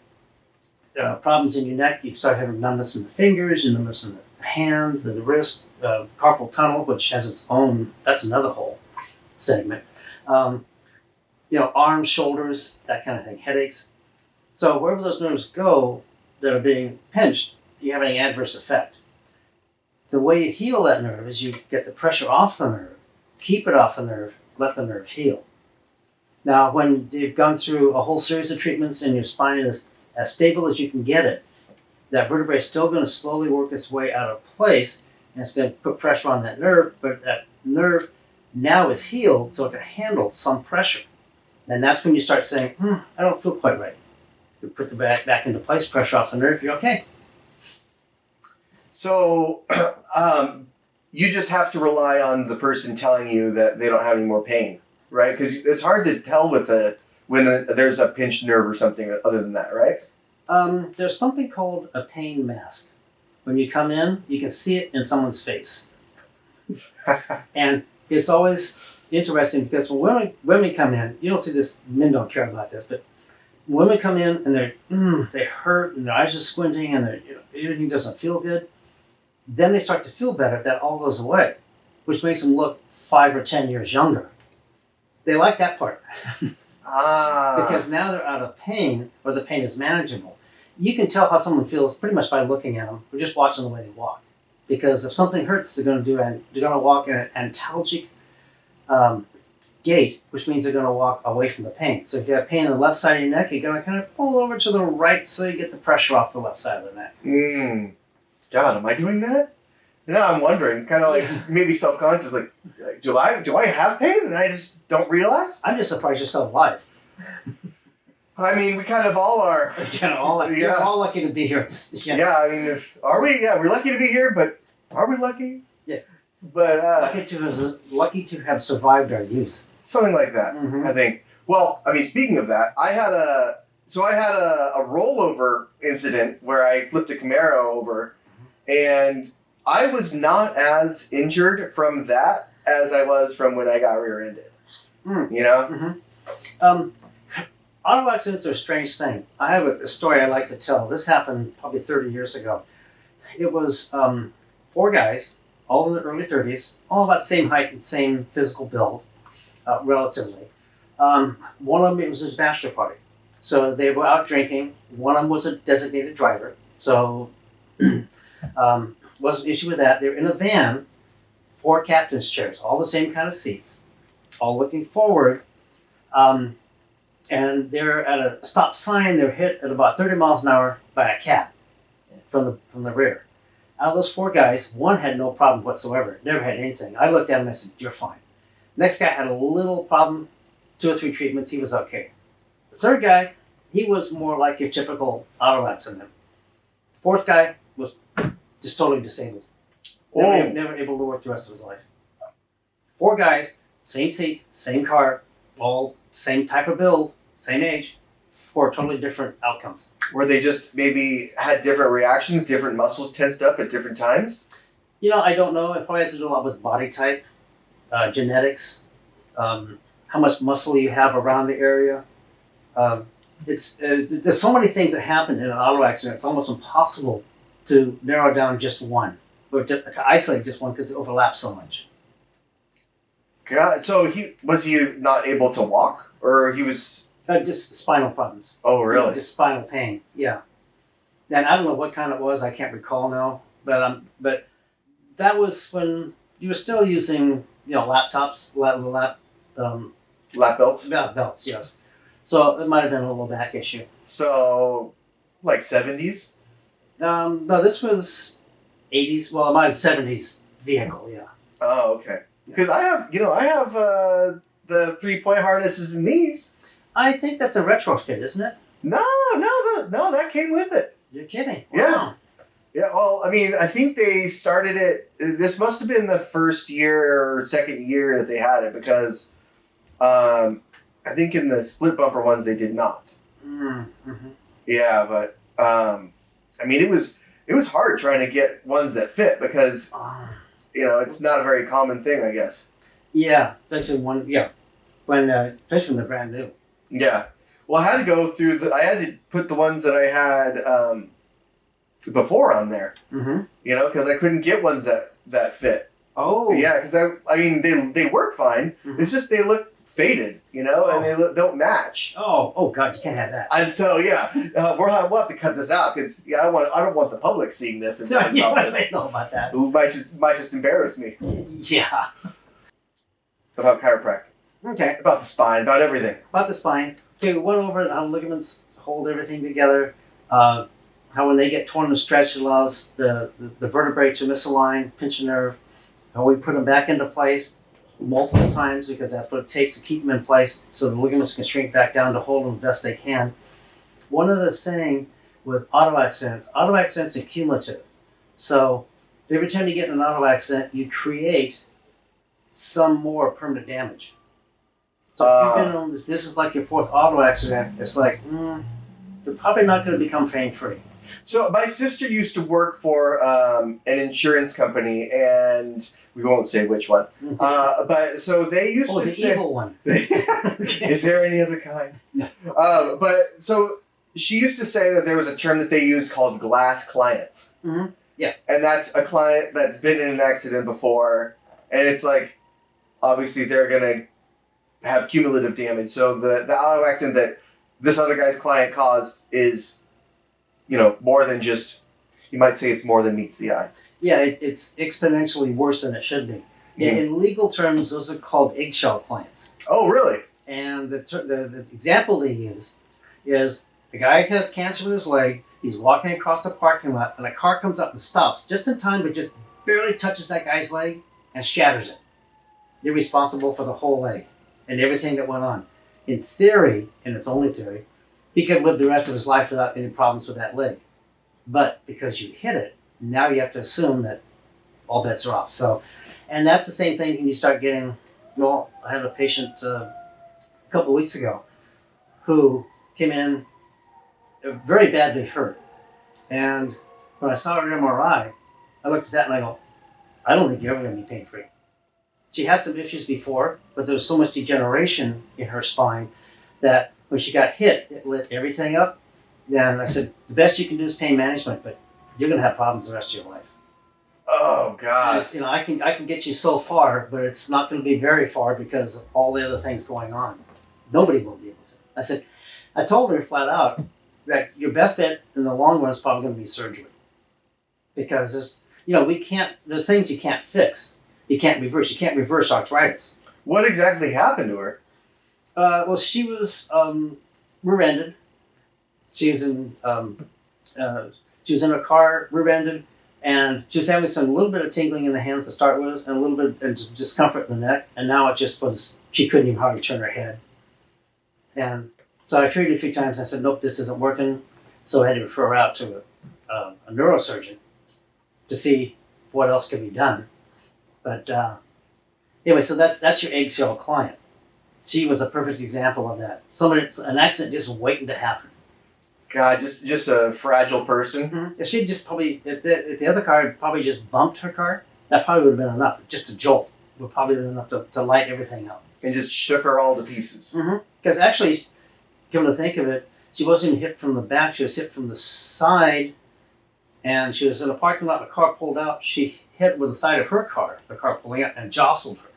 problems in your neck. You start having numbness in the fingers, and numbness in the hand, the wrist, carpal tunnel, which has its own, that's another whole segment. Arms, shoulders, that kind of thing, headaches. So wherever those nerves go that are being pinched, you're having an adverse effect. The way you heal that nerve is you get the pressure off the nerve, keep it off the nerve, let the nerve heal. Now, when you've gone through a whole series of treatments and your spine is as stable as you can get it, that vertebrae is still going to slowly work its way out of place, and it's going to put pressure on that nerve, but that nerve now is healed so it can handle some pressure. And that's when you start saying, I don't feel quite right. You put the back into place, pressure off the nerve, you're okay. So you just have to rely on the person telling you that they don't have any more pain, right? Because it's hard to tell when there's a pinched nerve or something other than that, right? There's something called a pain mask. When you come in, you can see it in someone's face. And it's always interesting because when women come in, you don't see this, men don't care about this, but when women come in and they hurt and their eyes are squinting and everything doesn't feel good, then they start to feel better. That all goes away, which makes them look 5 or 10 years younger. They like that part. Because now they're out of pain, or the pain is manageable. You can tell how someone feels pretty much by looking at them or just watching the way they walk. Because if something hurts, they're going to walk in an antalgic gait, which means they're going to walk away from the pain. So if you have pain on the left side of your neck, you're going to kind of pull over to the right so you get the pressure off the left side of the neck. God, am I doing that? Yeah, I'm wondering, kind of like maybe self-conscious, like, do I have pain and I just don't realize? I'm just surprised you're still alive. I mean, we kind of all are. We're all lucky to be here. Yeah, I mean, are we? Yeah, we're lucky to be here, but are we lucky? Yeah. But lucky to have survived our youth. Something like that, I think. Well, I mean, speaking of that, I had a rollover incident where I flipped a Camaro over, and I was not as injured from that as I was from when I got rear-ended. You know? Auto accidents are a strange thing. I have a story I like to tell. This happened probably 30 years ago. It was 4 guys, all in their early 30s, all about the same height and same physical build, relatively. One of them, it was his bachelor party. So they were out drinking. One of them was a designated driver. So Wasn't an issue with that. They're in a van, 4 captain's chairs, all the same kind of seats, all looking forward. And they're at a stop sign. They're hit at about 30 miles an hour by a cab from the rear. Out of those 4 guys, one had no problem whatsoever. Never had anything. I looked at him and I said, "You're fine." Next guy had a little problem, 2 or 3 treatments. He was okay. The third guy, he was more like your typical auto accident. The fourth guy was just totally disabled. Never able to work the rest of his life. 4 guys, same seats, same car, all same type of build, same age, 4 totally different outcomes. Where they just maybe had different reactions, different muscles tensed up at different times? I don't know. It probably has to do a lot with body type, genetics, how much muscle you have around the area. There's so many things that happen in an auto accident. It's almost impossible to narrow down just one, or to isolate just one because it overlaps so much. God, so was he not able to walk, or he was? Just spinal problems. Oh, really? Just spinal pain. Yeah. And I don't know what kind it was. I can't recall now. But that was when you were still using laptops, lap belts. Belts, yes. So it might have been a little back issue. So, like 70s. No, this was 80s. Well, my 70s vehicle. Yeah. Oh, okay. Because I have the 3-point harnesses in these. I think that's a retrofit, isn't it? No, that came with it. You're kidding. Wow. Yeah. Yeah, well, I mean, I think they started it, this must have been the first year or second year that they had it, because I think in the split bumper ones they did not. Mm-hmm. Yeah, but, I mean, it was hard trying to get ones that fit, because, it's not a very common thing, I guess. Yeah, especially when they're brand new. Yeah. Well, I had to go through I had to put the ones that I had before on there. Mm-hmm. Because I couldn't get ones that fit. Oh. Yeah, because I mean they work fine. Mm-hmm. It's just they look faded, and they don't match. Oh God, you can't have that. And so we'll have to cut this out because I don't want the public seeing this and knowing about this. They know about that. It might just embarrass me. Yeah. About chiropractic. Okay. About the spine, about everything. About the spine. Okay, we went over how ligaments hold everything together. How when they get torn and stretched, it allows the vertebrae to misalign, pinch a nerve. How we put them back into place multiple times because that's what it takes to keep them in place so the ligaments can shrink back down to hold them the best they can. One other thing with auto accidents are cumulative. So every time you get in an auto accident, you create some more permanent damage. So if this is like your 4th auto accident, it's like, you're probably not going to become pain-free. So my sister used to work for an insurance company, and we won't say which one. But so they used to say... the evil one. Is there any other kind? No. But so she used to say that there was a term that they used called glass clients. Mm-hmm. Yeah. And that's a client that's been in an accident before, and it's like, obviously they're going to have cumulative damage. So the auto accident that this other guy's client caused is, more than just, you might say it's more than meets the eye. Yeah, it's exponentially worse than it should be. Mm-hmm. In legal terms, those are called eggshell clients. Oh, really? And the example they use is the guy has cancer in his leg, he's walking across the parking lot, and a car comes up and stops just in time, but just barely touches that guy's leg and shatters it. They're responsible for the whole leg and everything that went on. In theory, and it's only theory, he could live the rest of his life without any problems with that leg. But because you hit it, now you have to assume that all bets are off. So, and that's the same thing when you start getting, I had a patient a couple of weeks ago who came in very badly hurt. And when I saw her MRI, I looked at that and I go, I don't think you're ever going to be pain-free. She had some issues before, but there was so much degeneration in her spine that when she got hit, it lit everything up. Then I said, the best you can do is pain management, but you're going to have problems the rest of your life. Oh, God. I can get you so far, but it's not going to be very far because of all the other things going on. Nobody will be able to. I told her flat out that your best bet in the long run is probably going to be surgery. because there's things you can't fix. You can't reverse. You can't reverse arthritis. What exactly happened to her? Well, she was rear-ended. She was in a car, rear-ended, and she was having some little bit of tingling in the hands to start with, and a little bit of discomfort in the neck. And now it just was, she couldn't even hardly turn her head. And so I treated a few times. And I said, nope, this isn't working. So I had to refer her out to a neurosurgeon to see what else could be done. But anyway, so that's your eggshell client. She was a perfect example of that. An accident just waiting to happen. God, just a fragile person. Mm-hmm. If she'd just probably, if the other car had probably just bumped her car, that probably would have been enough. Just a jolt would probably have been enough to light everything up. And just shook her all to pieces. Because actually, come to think of it, she wasn't even hit from the back. She was hit from the side, and she was in a parking lot. The car pulled out. She hit with the side of her car, the car pulling out, and jostled her.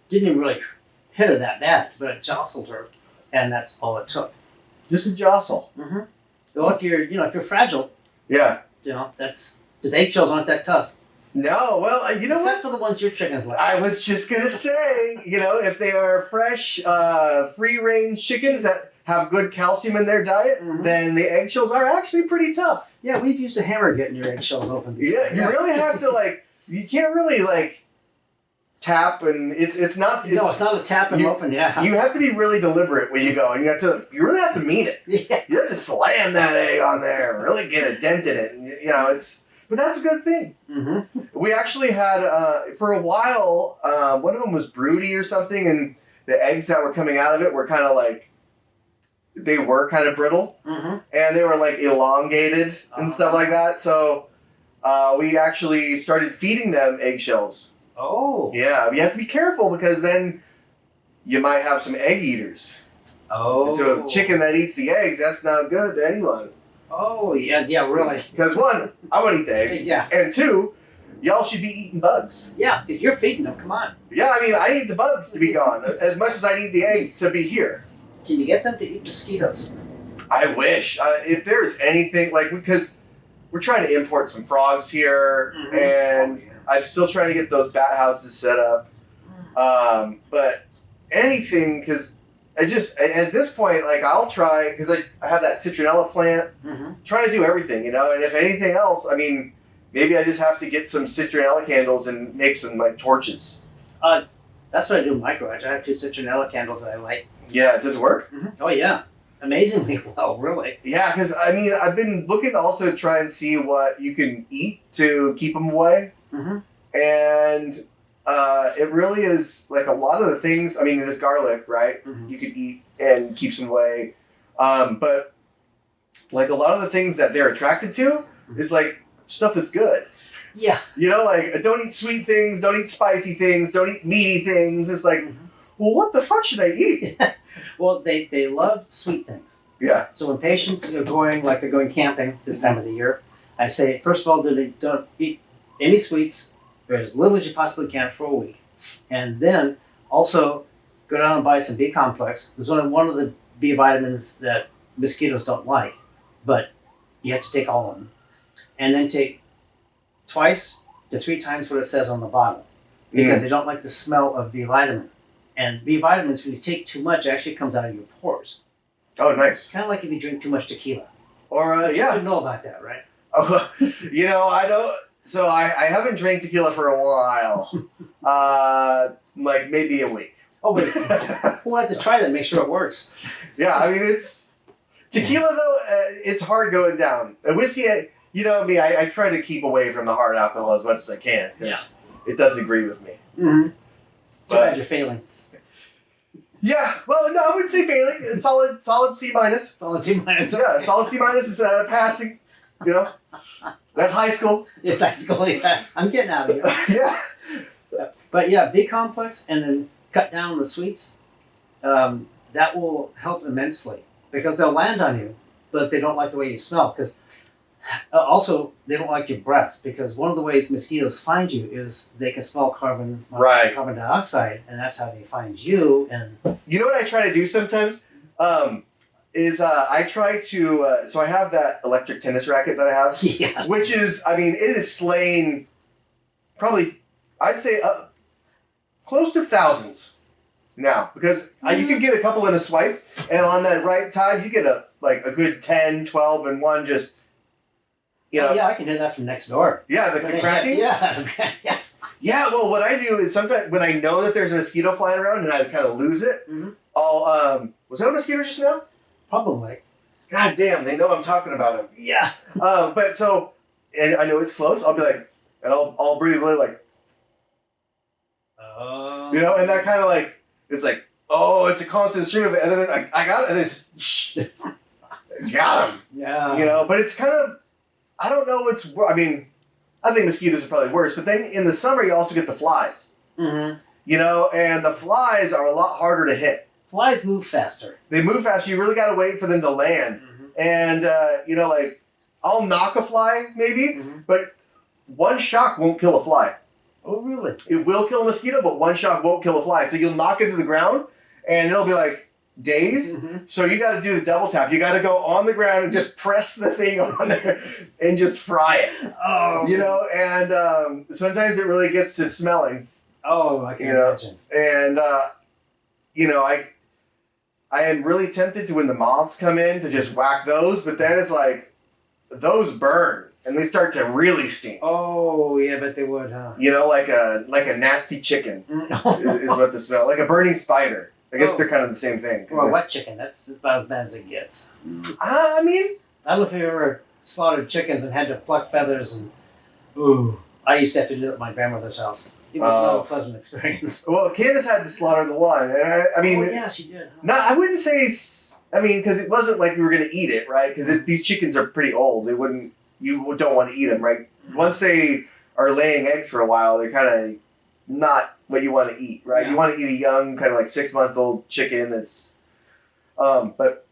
Didn't even really hit her that bad, but it jostled her, and that's all it took. Just a jostle. Well, if you're fragile, yeah, the eggshells aren't that tough. No, well, you know Except what? for the ones your chickens like. I was just gonna say, if they are fresh, free-range chickens that have good calcium in their diet, then the eggshells are actually pretty tough. Yeah, we've used a hammer getting your eggshells open before. Yeah, you really have to you can't really tap, and it's not. No, it's not a tap and open. Yeah, you have to be really deliberate when you go, and you really have to mean it. Yeah, you have to slam that egg on there, really get a dent in it, and But that's a good thing. We actually had for a while. One of them was broody or something, and the eggs that were coming out of it were kind of they were kind of brittle, and they were elongated and stuff like that. So we actually started feeding them eggshells. Oh. Yeah, you have to be careful because then you might have some egg eaters. Oh. And so a chicken that eats the eggs, that's not good to anyone. Oh, yeah, really. Because one, I want to eat the eggs. Yeah. And two, y'all should be eating bugs. Yeah, because you're feeding them, come on. Yeah, I need the bugs to be gone as much as I need the eggs to be here. Can you get them to eat mosquitoes? I wish. If there's anything, because we're trying to import some frogs here, and I'm still trying to get those bat houses set up. But anything, because at this point, I'll try, because I have that citronella plant, trying to do everything, and if anything else, maybe I just have to get some citronella candles and make some, torches. That's what I do in my garage. I have 2 citronella candles that I light. Yeah, does it work? Oh, yeah. Amazingly well, really. Yeah, because, I've been looking to also try and see what you can eat to keep them away. And it really is, a lot of the things, there's garlic, right? You could eat and keeps them away. But, a lot of the things that they're attracted to is, stuff that's good. Yeah. Don't eat sweet things, don't eat spicy things, don't eat meaty things. It's well, what the fuck should I eat? Well, they love sweet things. Yeah. So when patients are going camping this time of the year, I say, first of all, don't eat any sweets, or as little as you possibly can for a week. And then also go down and buy some B complex. There's one of the B vitamins that mosquitoes don't like, but you have to take all of them. And then take 2 to 3 times what it says on the bottle, because they don't like the smell of B vitamin. And B vitamins, when you take too much, actually comes out of your pores. Oh, nice. Kind of like if you drink too much tequila. Or, You know about that, right? Oh, I don't. So I haven't drank tequila for a while. Maybe a week. Oh, wait. We'll have to try that and make sure it works. Yeah, it's... Tequila, though, it's hard going down. Whiskey, me, I try to keep away from the hard alcohol as much as I can, because it doesn't agree with me. Too bad you're failing. Yeah, well, no, I wouldn't say failing. Solid C minus. Solid C minus. Yeah, solid C minus is passing. That's high school. It's high school. Yeah, I'm getting out of here. Yeah. But yeah, B complex, and then cut down the sweets. That will help immensely, because they'll land on you, but they don't like the way you smell. Because also they don't like your breath, because one of the ways mosquitoes find you is they can smell carbon dioxide, and that's how they find you. And you know what I try to do sometimes? is I try to so I have that electric tennis racket that I have, Yeah. which is it is slain probably I'd say close to thousands now because you can get a couple in a swipe, and on that right side you get a good 10, 12 in one just. Yeah, I can hear that from next door. Yeah, the cracking. Yeah. Yeah, well, what I do is sometimes when I know that there's a mosquito flying around and I kind of lose it, I'll was that a mosquito just now? Probably. God damn, they know I'm talking about them. Yeah. But so, and I know it's close. I'll be like, and I'll breathe like, and that kind of it's like, oh, it's a constant stream of it, and then I got it, and it's got him. Yeah. But it's kind of, I don't know. I think mosquitoes are probably worse, but then in the summer you also get the flies. Mm-hmm. And the flies are a lot harder to hit. Flies move faster. They move faster. You really got to wait for them to land. Mm-hmm. And, I'll knock a fly maybe, but one shock won't kill a fly. Oh, really? It will kill a mosquito, but one shock won't kill a fly. So you'll knock it to the ground, and it'll be like days. Mm-hmm. So you got to do the double tap. You got to go on the ground and just press the thing on there and just fry it. Oh. And sometimes it really gets to smelling. Oh, I can imagine. And, I am really tempted to, when the moths come in, to just whack those, but then it's like, those burn, and they start to really stink. Oh, yeah, but they would, huh? Like a nasty chicken is what the smell, like a burning spider. I guess they're kind of the same thing. Or a wet chicken, that's about as bad as it gets. I don't know if you ever slaughtered chickens and had to pluck feathers and, I used to have to do that at my grandmother's house. It was not a pleasant experience. Well, Candace had to slaughter the one, and yeah, she did. Huh? No, I wouldn't say. Because it wasn't like we were going to eat it, right? Because these chickens are pretty old. You don't want to eat them, right? Once they are laying eggs for a while, they're kind of not what you want to eat, right? Yeah. You want to eat a young, kind of 6-month-old chicken that's. But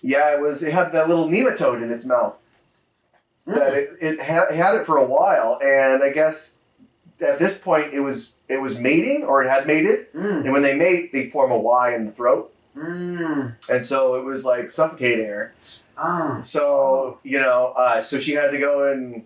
yeah, it had that little nematode in its mouth. That it had it for a while, and I guess. At this point, it was mating, or it had mated, and when they mate, they form a Y in the throat, and so it was suffocating her. So so she had to go and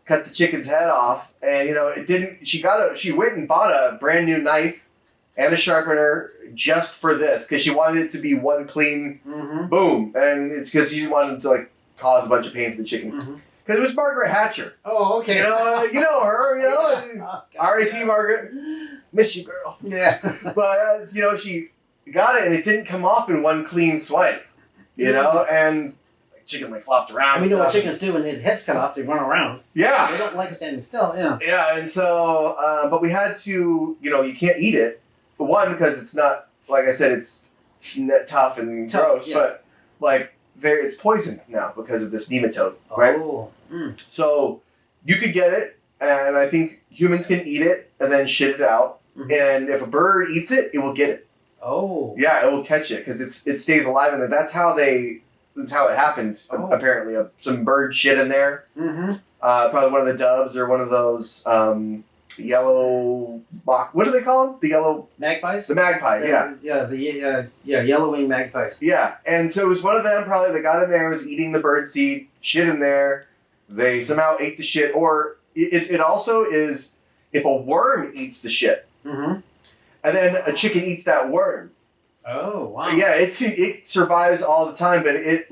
cut the chicken's head off, and it didn't. She went and bought a brand new knife and a sharpener just for this because she wanted it to be one clean boom, and it's because she wanted to cause a bunch of pain for the chicken. Because it was Margaret Hatcher. Oh, okay. You know her. R.A.P. Margaret. Miss you, girl. Yeah. But she got it, and it didn't come off in one clean swipe. And chicken flopped around. We know what chickens do when their heads cut off; they run around. Yeah. They don't like standing still. Yeah. Yeah, and so, but we had to. You can't eat it. One, because it's not, like I said, it's tough and gross. Yeah. But it's poisoned now because of this nematode, right? Oh. So you could get it, and I think humans can eat it and then shit it out. And if a bird eats it, it will get it. Oh. Yeah, it will catch it because it stays alive in there. That's how it happened. Apparently, some bird shit in there. Probably one of the doves or one of those yellow. What do they call them? The yellow magpies. The magpies. Yellow-winged magpies. Yeah, and so it was one of them probably that got in there and was eating the bird seed, shit in there. They somehow ate the shit, or it also is if a worm eats the shit, and then a chicken eats that worm. Oh wow! Yeah, it survives all the time, but it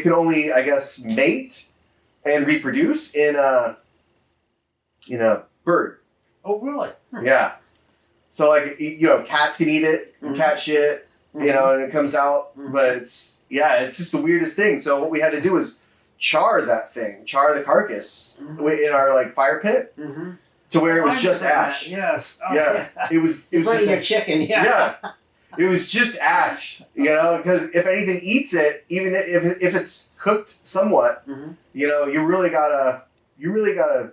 can only, I guess, mate and reproduce in a bird. Oh really? Yeah. So cats can eat it, cat shit, and it comes out, but it's just the weirdest thing. So what we had to do was char the carcass in our fire pit to where it was just ash. Yes. Oh, yeah. It was just your chicken. Yeah. It was just ash, because if anything eats it, even if it's cooked somewhat, you really gotta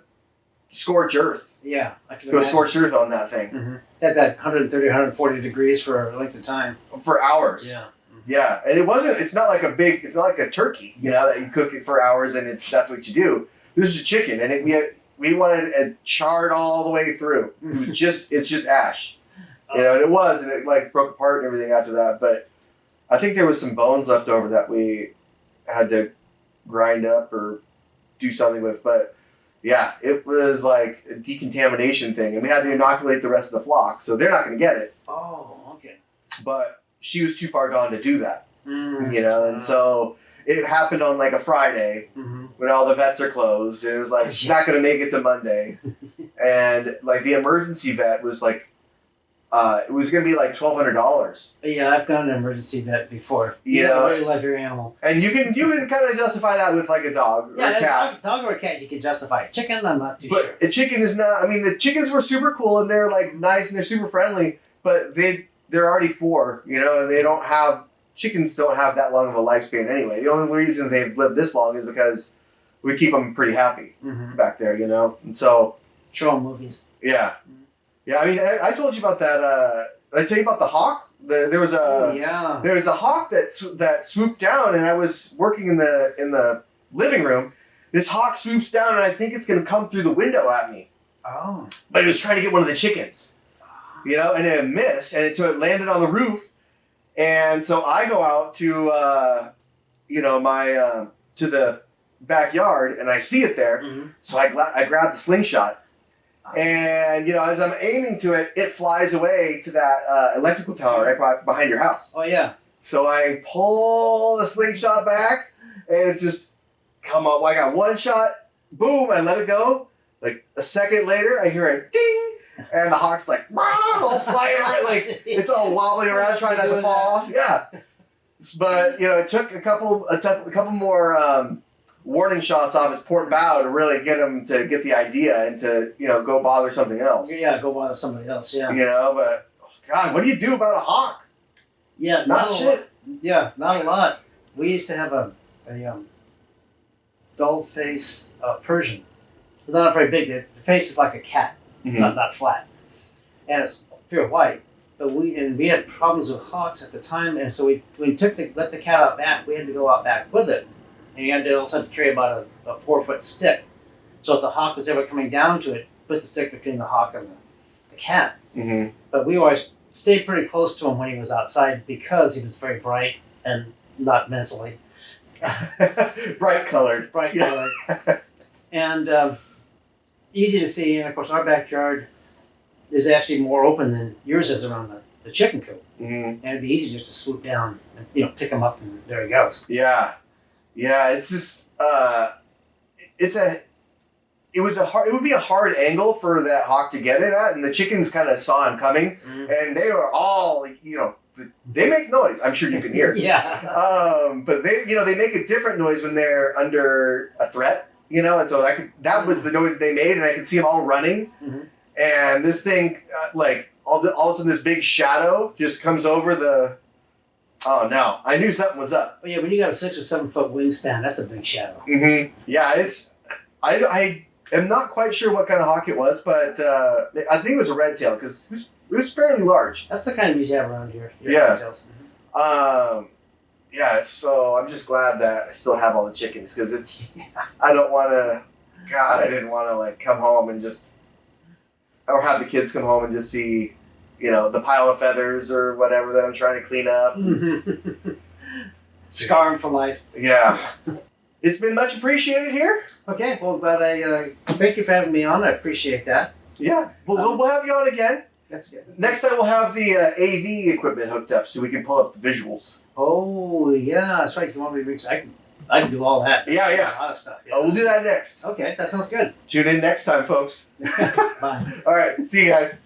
scorch earth. Yeah, I can go scorch earth on that thing. At that 130, 140 degrees for a length of time. For hours. Yeah. Yeah, and it's not like a turkey, that you cook it for hours and that's what you do. This is a chicken, and we wanted it charred all the way through. It's just ash, and it broke apart and everything after that. But I think there was some bones left over that we had to grind up or do something with, but yeah, it was like a decontamination thing, and we had to inoculate the rest of the flock, so they're not going to get it. Oh, okay. But she was too far gone to do that, Mm. you know, and so it happened on like a Friday Mm-hmm. when all the vets are closed. It was like she's not going to make it to Monday, and like the emergency vet was like, it was going to be like $1,200. Yeah, I've gone to an emergency vet before. You Yeah, know, really love your animal. and you can kind of justify that with like a dog or Yeah, a cat. dog or a cat, you can justify. Chicken, I'm not too But sure. a chicken is not. I mean, the chickens were super cool and they're like nice and they're super friendly, but they're already 4, you know, and they don't have chickens don't have that long of a lifespan anyway. The only reason they've lived this long is because we keep them pretty happy Mm-hmm. back there, you know, and so Show them movies. yeah, yeah. I mean, I told you about that. Did I tell you about the hawk? There was a yeah. there was a hawk that swooped down, and I was working in the living room. This hawk swoops down, and I think it's going to come through the window at me. Oh. But it was trying to get one of the chickens, you know, and it missed, and so it landed on the roof. And so I go out to, you know, my to the backyard, and I see it there. Mm-hmm. So I grab the slingshot, and you know, as I'm aiming to it, it flies away to that electrical tower right behind your house. Oh, yeah. So I pull the slingshot back, and it's just come on. Well, I got one shot, boom, I let it go. Like a second later, I hear a ding, and the hawk's like, all flying around, like it's all wobbling around, trying not to fall off. Yeah, but you know, it took a couple more warning shots off his port bow to really get him to get the idea and to, you know, go bother something else. Yeah, go bother somebody else, yeah. You know, but oh God, what do you do about a hawk? Yeah, Not shit. Yeah, not a lot. We used to have a dull face Persian. They're not very big. The face is like a cat, not flat, and it's pure white. But we had problems with hawks at the time, and so we let the cat out back. We had to go out back with it, and you had to also carry about a 4-foot stick. So if the hawk was ever coming down to it, put the stick between the hawk and the cat. Mm-hmm. But we always stayed pretty close to him when he was outside because he was very bright and not mentally. Bright colored. Bright colored. And easy to see. And of course, our backyard is actually more open than yours is around the chicken coop. Mm-hmm. And it'd be easy just to swoop down and, you know, pick him up and there he goes. Yeah, yeah. It's just it would be a hard angle for that hawk to get it at, and the chickens kind of saw him coming, and they were all like, you know, they make noise. I'm sure you can hear. Yeah. But they make a different noise when they're under a threat, you know, and so that was the noise that they made, and I could see them all running, and this thing like all of a sudden this big shadow just comes over the. Oh no! I knew something was up. But yeah, when you got a 6 or 7 foot wingspan, that's a big shadow. Mm-hmm. Yeah, I am not quite sure what kind of hawk it was, but I think it was a red tail because it was fairly large. That's the kind of you have around here. Yeah. Details. Yeah. So I'm just glad that I still have all the chickens because it's. I don't want to. God, I didn't want to like come home and just, or have the kids come home and just see, you know, the pile of feathers or whatever that I'm trying to clean up. Scar him for life. Yeah. It's been much appreciated here. Okay, well, glad thank you for having me on. I appreciate that. Yeah, we'll have you on again. That's good. Next time we'll have the AV equipment hooked up so we can pull up the visuals. Oh, yeah, that's right. You want me to mix? I can do all that. Yeah, yeah. A lot of stuff. Yeah. Oh, we'll do that next. Okay, that sounds good. Tune in next time, folks. Bye. All right, see you guys.